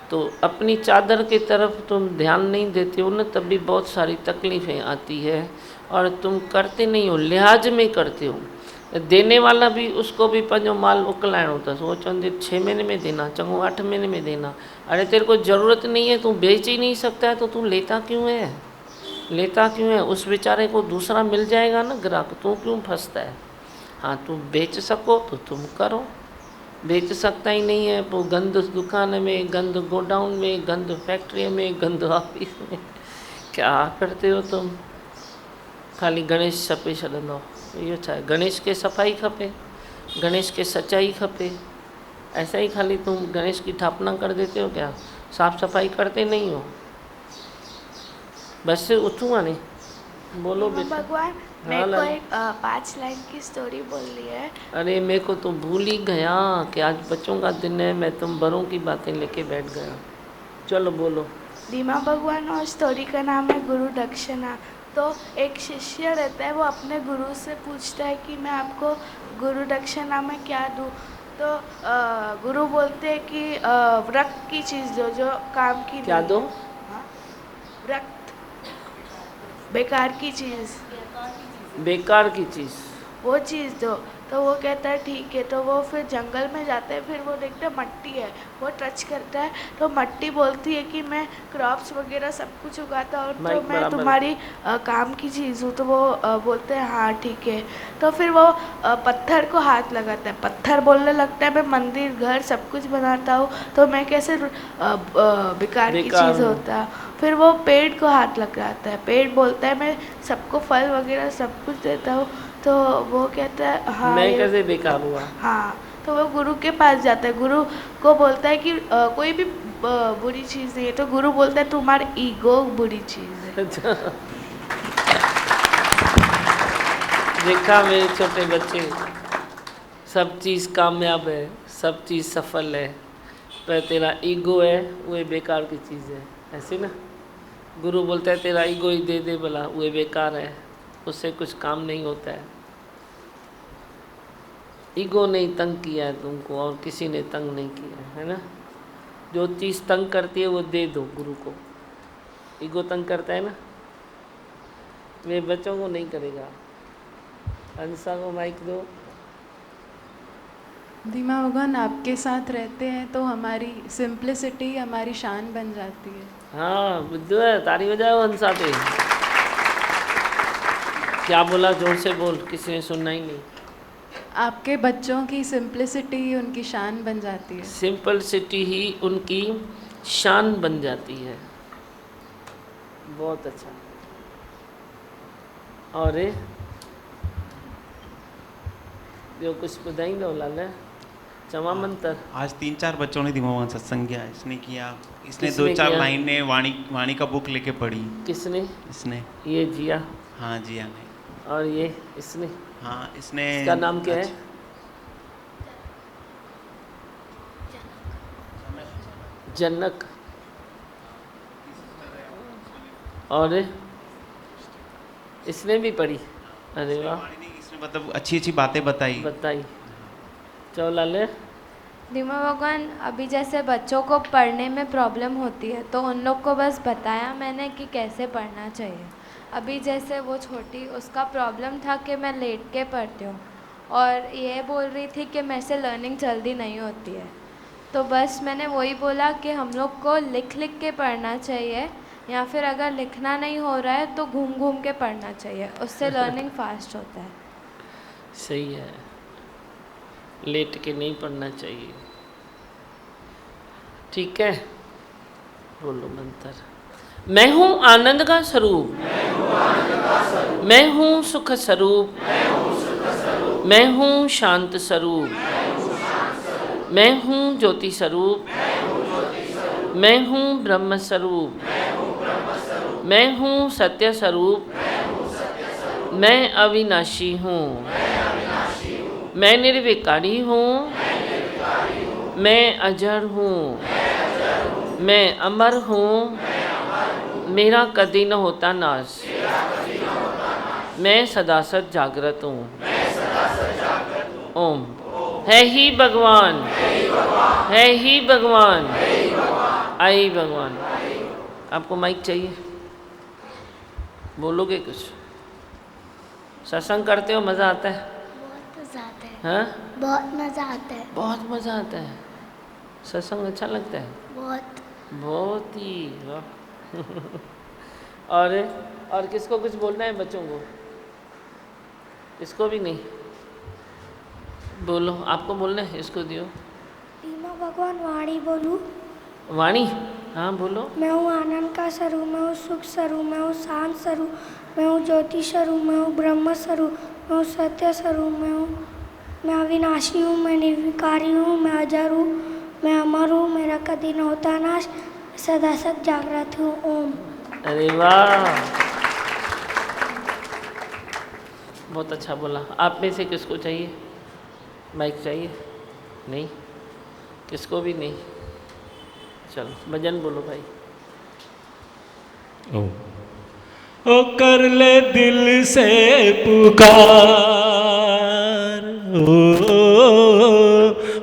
तो अपनी चादर की तरफ तुम ध्यान नहीं देते हो ना, तब भी बहुत सारी तकलीफ़ें आती है और तुम करते नहीं हो, लिहाज में करते हो। देने वाला भी, उसको भी पंहिंजो माल उकलाइणो अथसि, वो चवंदे 6 महीने में देना, चङो 8 महीने में देना। अरे तेरे को ज़रूरत नहीं है, तू बेच ही नहीं सकता है तो तू लेता क्यों है? लेता क्यों है? उस बेचारे को दूसरा मिल जाएगा ना ग्राहक, तू क्यों फंसता है? हाँ तू बेच सको तो तुम करो, बेच सकता ही नहीं है तो गंद दुकान में, गंद गोडाउन में, गंद फैक्ट्री में, गंद ऑफिस में, क्या करते हो तुम? खाली गणेश छपे छॾंदो, इहो छा आहे? गणेश के सफ़ाई खपे, गणेश के सच्चाई खपे। ऐसा ही खाली तुम गणेश की स्थापना कर देते हो क्या? साफ सफाई करते नहीं हो। बस उठूँ आने बोलो बेटा। भगवान मेरे को एक 5 लाइन की स्टोरी बोलनी है। अरे मेरे को तो भूल ही गया कि आज बच्चों का दिन है, मैं तुम बड़ों की बातें लेके बैठ गया। चलो बोलो। दीमा भगवान और स्टोरी का नाम है गुरु दक्षिणा। तो एक शिष्य रहता है, वो अपने गुरु से पूछता है कि मैं आपको गुरु दक्षिणा में क्या दूँ। तो गुरु बोलते हैं कि रक्त की चीज़ दो जो काम की क्या दो? रक्त, बेकार की चीज़। बेकार की चीज़ वो चीज़ दो। तो वो कहता है ठीक है। तो वो फिर जंगल में जाता है, फिर वो देखता है मट्टी है, वो टच करता है तो मट्टी बोलती है कि मैं क्रॉप्स वगैरह सब कुछ उगाता हूँ, तो मैं तुम्हारी काम की चीज़ हूँ। तो वो बोलते हैं हाँ ठीक है। तो फिर वो पत्थर को हाथ लगाता है, पत्थर बोलने लगता है मैं मंदिर घर सब कुछ बनाता हूँ, तो मैं कैसे बेकार की चीज़ होता। फिर वो पेड़ को हाथ लगाता है, पेड़ बोलता है मैं सबको फल वगैरह सब कुछ देता हूँ। तो वो कहता है हाँ मैं कैसे बेकार हुआ। हाँ। तो वो गुरु के पास जाता है, गुरु को बोलता है कि कोई भी बुरी चीज़ नहीं है। तो गुरु बोलता है तुम्हारी ईगो बुरी चीज़ है। अच्छा देखा मेरे छोटे बच्चे, सब चीज़ कामयाब है, सब चीज़ सफल है, पर तेरा ईगो है वो बेकार की चीज़ है। ऐसे ना गुरु बोलता है तेरा ईगो ही दे दे भला, वो बेकार है, उससे कुछ काम नहीं होता है। ईगो ने तंग किया है तुमको और किसी ने तंग नहीं किया है ना। जो चीज़ तंग करती है वो दे दो गुरु को। ईगो तंग करता है ना, वे बच्चों को नहीं करेगा। अंसा को माइक दो। धीमा भगवान आपके साथ रहते हैं तो हमारी सिंप्लिसिटी हमारी शान बन जाती है। हाँ बुद्धू है, ताली बजाओ हंसा पे। क्या बोला, जोर से बोल, किसी ने सुनना ही नहीं। आपके बच्चों की सिंप्लिसिटी उनकी शान बन जाती है। सिंपलिसिटी ही उनकी शान बन जाती है। बहुत अच्छा। और जो कुछ बुधाई दो लाल चवा मंत्र। आज 3-4 बच्चों ने धीमा भगवान सत्संग किया, इसने किया, इसने किसने 2-4 किया? लाइनें वाणी का बुक लेके पढ़ी। किसने? इसने। ये जिया। हाँ जिया ने। और ये इसने? हाँ इसने। इसका नाम क्या है? जनक। और इसने भी पढ़ी। अरे वाह, इसने मतलब अच्छी अच्छी बातें बताई। चलो लाले। धीमा भगवान, अभी जैसे बच्चों को पढ़ने में प्रॉब्लम होती है तो उन लोग को बस बताया मैंने कि कैसे पढ़ना चाहिए। अभी जैसे वो छोटी, उसका प्रॉब्लम था कि मैं लेट के पढ़ती हूँ और ये बोल रही थी कि मेरे से लर्निंग जल्दी नहीं होती है, तो बस मैंने वही बोला कि हम लोग को लिख लिख के पढ़ना चाहिए या फिर अगर लिखना नहीं हो रहा है तो घूम घूम के पढ़ना चाहिए, उससे लर्निंग फास्ट होता है। सही है, लेट के नहीं पढ़ना चाहिए। ठीक है, बोलो मंत्र। मैं हूँ आनंद का स्वरूप, मैं हूँ सुख स्वरूप, मैं हूँ शांत स्वरूप, मैं हूँ ज्योति स्वरूप, मैं हूँ ब्रह्म स्वरूप, मैं हूँ सत्य स्वरूप, मैं अविनाशी हूँ, मैं निर्विकारी हूँ, मैं अजर हूँ, मैं अमर हूँ, मेरा कभी न होता नाश, मैं सदा सद जागृत हूँ। ओम। है ही भगवान, है ही भगवान, आई भगवान। आपको माइक चाहिए? बोलोगे कुछ? सत्संग करते हो, मज़ा आता है? बहुत मज़ा आता है। हाँ? बहुत मज़ा आता है। बहुत मज़ा आता है। सत्संग अच्छा लगता है? बहुत। बहुत ही वाह। और किसको कुछ बोलना है बच्चों को? इसको भी नहीं बोलो, आपको बोलना है, इसको दियो। धीमा भगवान वाणी बोलूं? वाणी? हाँ बोलो। मैं हूँ आनंद का स्वरूप, मैं हूँ सुख स्वरूप, मैं हूँ शांत स्वरूप, मैं हूँ ज्योति स्वरूप, मैं हूँ ब्रह्म स्वरूप, मैं हूँ सत्य स्वरूप, मैं अविनाशी हूँ, मैं निर्विकारी हूँ, मैं अजर हूँ, मैं अमर हूँ, मेरा कभी न होता नाश, सदा सद जागृत हूँ। ओम। अरे वाह, बहुत अच्छा बोला। आप में से किसको चाहिए माइक? चाहिए? नहीं, किसको भी नहीं? चलो भजन बोलो भाई। ओ कर ले दिल से पुकार,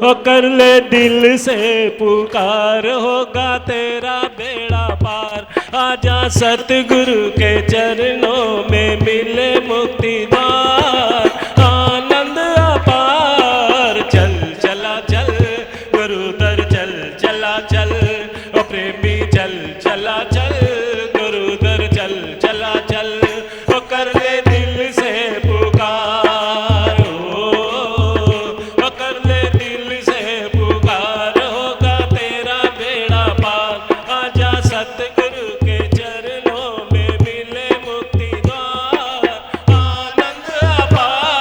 ओ कर ले दिल से पुकार, होगा तेरा बेड़ा पार। आजा सतगुरु के चरणों में मिले मुक्ति द्वार, आनंद अपार। चल चला चल गुरु दर, चल चला चल ओ प्रेमी, चल चला चल गुरु दर, चल चला चल। ओ कर ले दिल से पुकार, ओ कर ले दिल से पुकार, होगा तेरा बेड़ा पार। आजा सतगुरु के चरणों में मिले मुक्ति द्वार, आनंद अपार।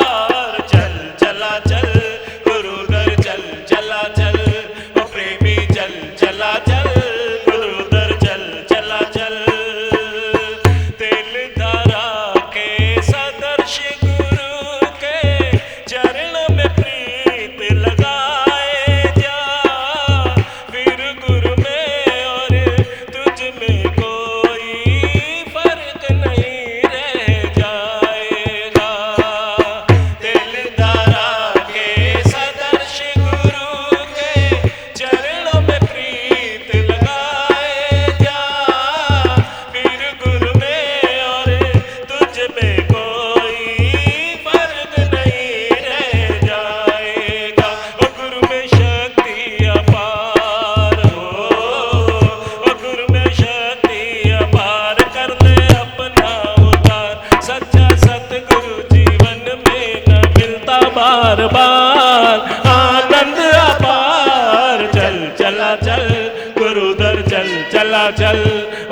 चल,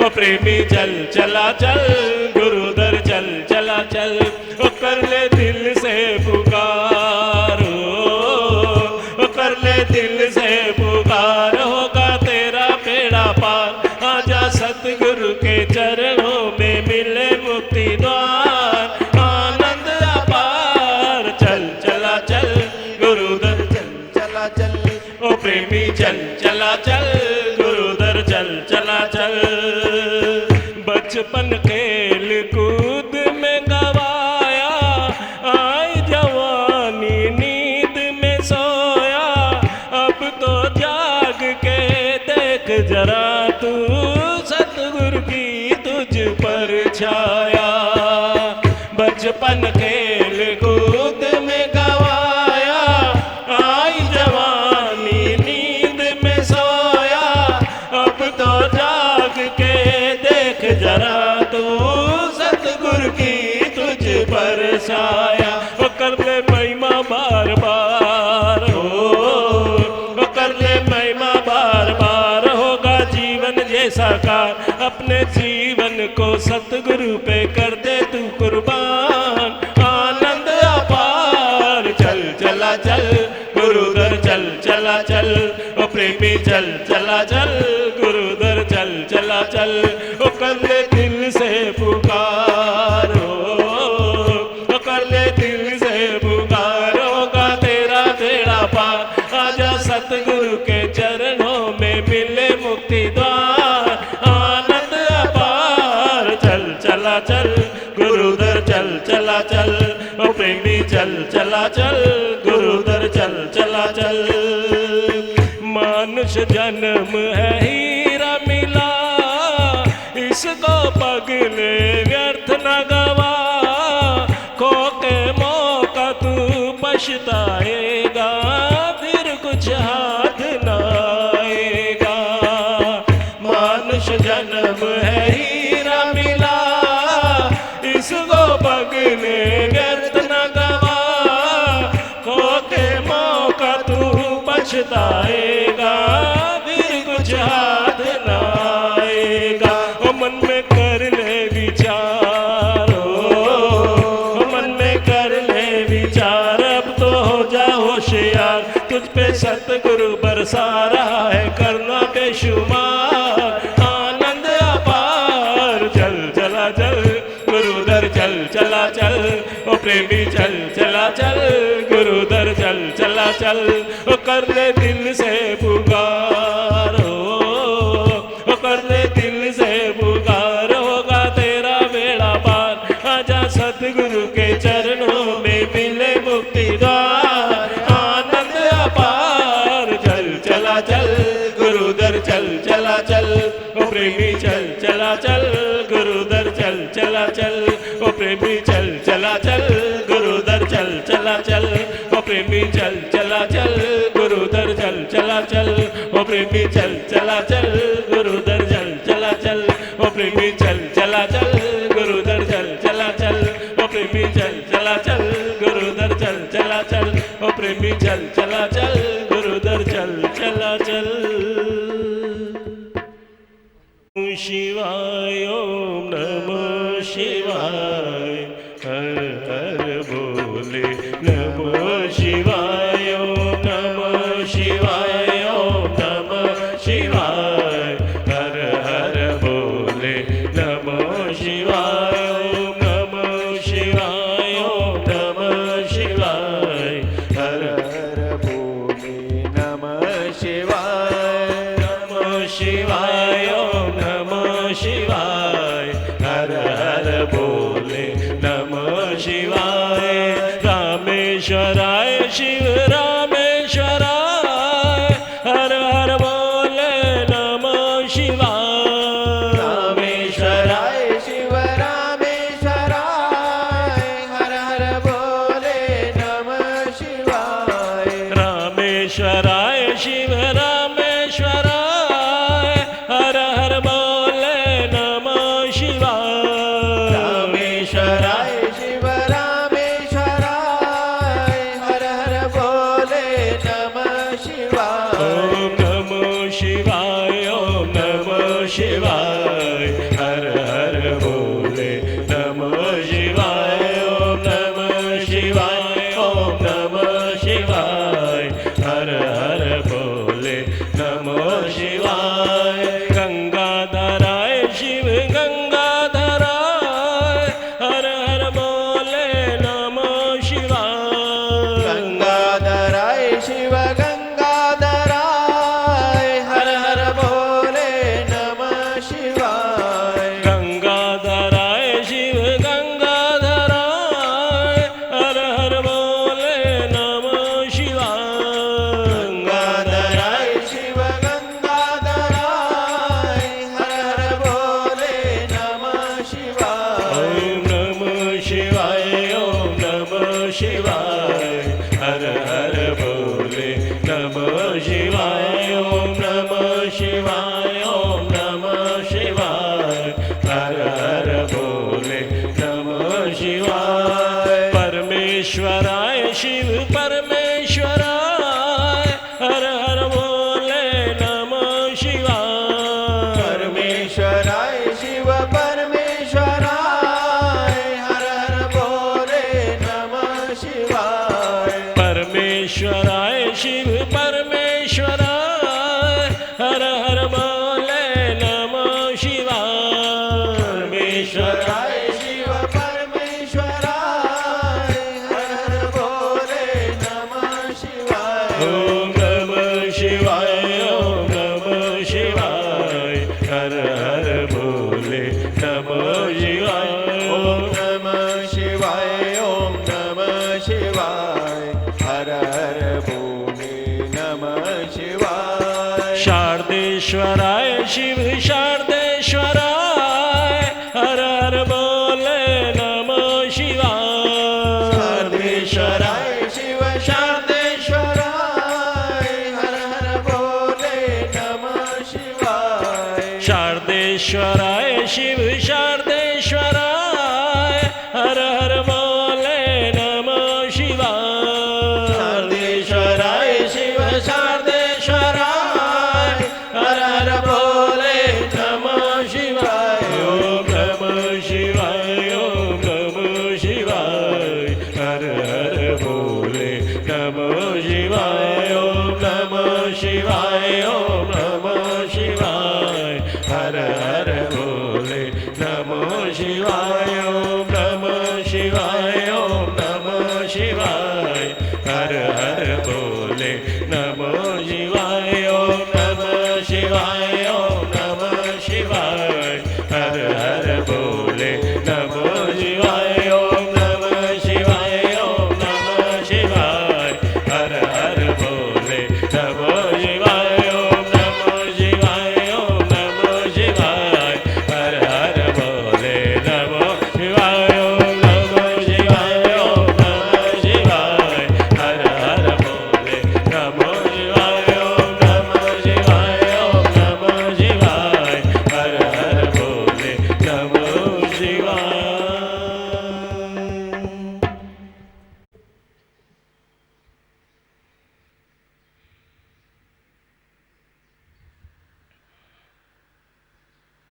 ओ प्रेमी चल चला चल, गुरुदर चल चला चल, ओ कर ले दिल से पुकार, ओ कर ले दिल से पुकार, होगा तेरा बेड़ा पार, आजा सतगुरु के चरणों में मिले मुक्ति द्वार, आनंद अपार। चल चला चल, गुरुदर चल चला चल, ओ प्रेमी चल चला चल, गुरुदर चल चला चल। बचपन खेल कूद में गवाया, आई जवानी नींद में सोया, अब तो जाग के देख जरा तू, सतगुरु की तुझ पर छाया। बचपन खेल कूद में गवाया, आई जवानी नींद में सोया, अब तो जाग के देख जरा तू, सतगुरु की तुझ पर छाया। वो कर ले महिमा बार बार, वो कर ले महिमा बार बार, होगा जीवन जैसा कार, अपने जीवन को सतगुरु पे कर दे तू कुर्बान, आनंद अपार। चल चला चल, गुरुदर चल चला चल, ओ प्रेमी चल चला चल, गुरुदर चल चला चल, ओ कर ले दिल से पुकार, ओ कर ले दिल से पुकार, होगा तेरा बेड़ा पार, आजा सतगुरु के चरणों में मिले मुक्ति द्वार, आनंद अपार। चल चला चल, गुरुदर चल चला चल, ओ प्रेमी चल चला चल, गुरुदर चल चला चल। मानुष जन्म है हीरा मिला, इसको पगले व्यर्थ न गवा, खो के मौका तू पछताएगा, फिर कुछ हाथ न आएगा। मानुष जन्म है हीरा मिला, इसको पगले व्यर्थ न गवा, खो के मौका तू पछताएगा, फिर कुछ हाथ न आएगा। ओ मन में कर ले विचार, ओ मन में कर ले विचार, अब तो हो जा होशियार, तुझ पे सतगुरु बरसा रहा है करना बेशुमार, आनंद अपार। चल चला चल, गुरुदर चल चला चल, ओ प्रेमी चल चला चल, गुरुदर चल चला चल, ओ कर ले दिल से पुकार, ओ कर ले दिल से पुकार, होगा तेरा बेड़ा पार, आजा सतगुरु के चरणों में मिले मुक्ति द्वार, आनंद अपार। चल चला चल, गुरुदर चल चला चल, ओ प्रेमी चल चला चल, गुरुदर चल चला चल, ओ प्रेमी चल चला चल, गुरुदर चल चला चल, ओ प्रेमी चल चला चल, गुरुदर चल चला चल, ओ प्रेमी चल चला चल, गुरुदर चल चला चल, ओ प्रेमी चल चला चल, गुरुदर चल चला चल, ओ प्रेमी चल चला चल, गुरुदर चल चला चल, ओ प्रेमी चल चला चल, गुरुदर चल चला चल। शिवाय ओम नमः शिवाय, हर हर बोले नमः शिवाय ओम नमः शिवाय ओम नमः शिवाय, हर हर बोले नमः शिवाय ओम नमः शिवाय ओम नमः शिवाय, हर हर बोले नमः शिवाय, नमः शिवाय ओम नमः शिवाय। हर हर बोले नमः शिवाय। परमेश्वराय शिव परमेश्वराय हर हर बोले नमः शिवाय। परमेश्वराय शिव परमेश्वराय हर हर बोले नमः शिवाय। परमेश्वराय शिव परमेश्वराय हर हर बोले नमः शिवाय। परमेश्वराय शिव परमेश्वराय हर हर बोले नमः शिवाय। ओम नमः शिवाय ओम नमः शिवाय हर हर बोले नमः शिवाय। ओम नमः शिवाय ओम नमः शिवाय हर हर बोले नमः शिवाय। शारदेश्वराय शिव शारदेश्वराय हर हर बोले नमः शिवाय। शारदेश्वराय शिव शारदेश्वराय हर हर बोले नमः शिवाय। शारदेश्वराय शिव शारदेश्वराय हर हर बोले नमः शिवाय। शारदेश्वराय शिव शारदेश्वराय हर हर बोले नमः शिवाय। ओम नमः शिवाय ओम नमः शिवाय हर हर बोले नमः शिवाय। ओम नमः शिवाय ओम नमः शिवाय हर हर बोले नमः शिवाय। ओम नमः शिवाय ओम नमः शिवाय हर हर बोले नमः शिवाय। ओम नमः शिवाय ओम नमः शिवाय हर हर बोले नमः शिवाय। ओम नमः शिवाय ओम नमः शिवाय हर हर बोले नमः शिवाय। ओम नमः शिवाय ओम नमः शिवाय हर हर बोले नमः शिवाय। ओम नमः शिवाय ओम नमः शिवाय हर हर बोले नमः शिवाय। ओम नमः शिवाय ओम नमः शिवाय हर हर बोले नमः शिवाय।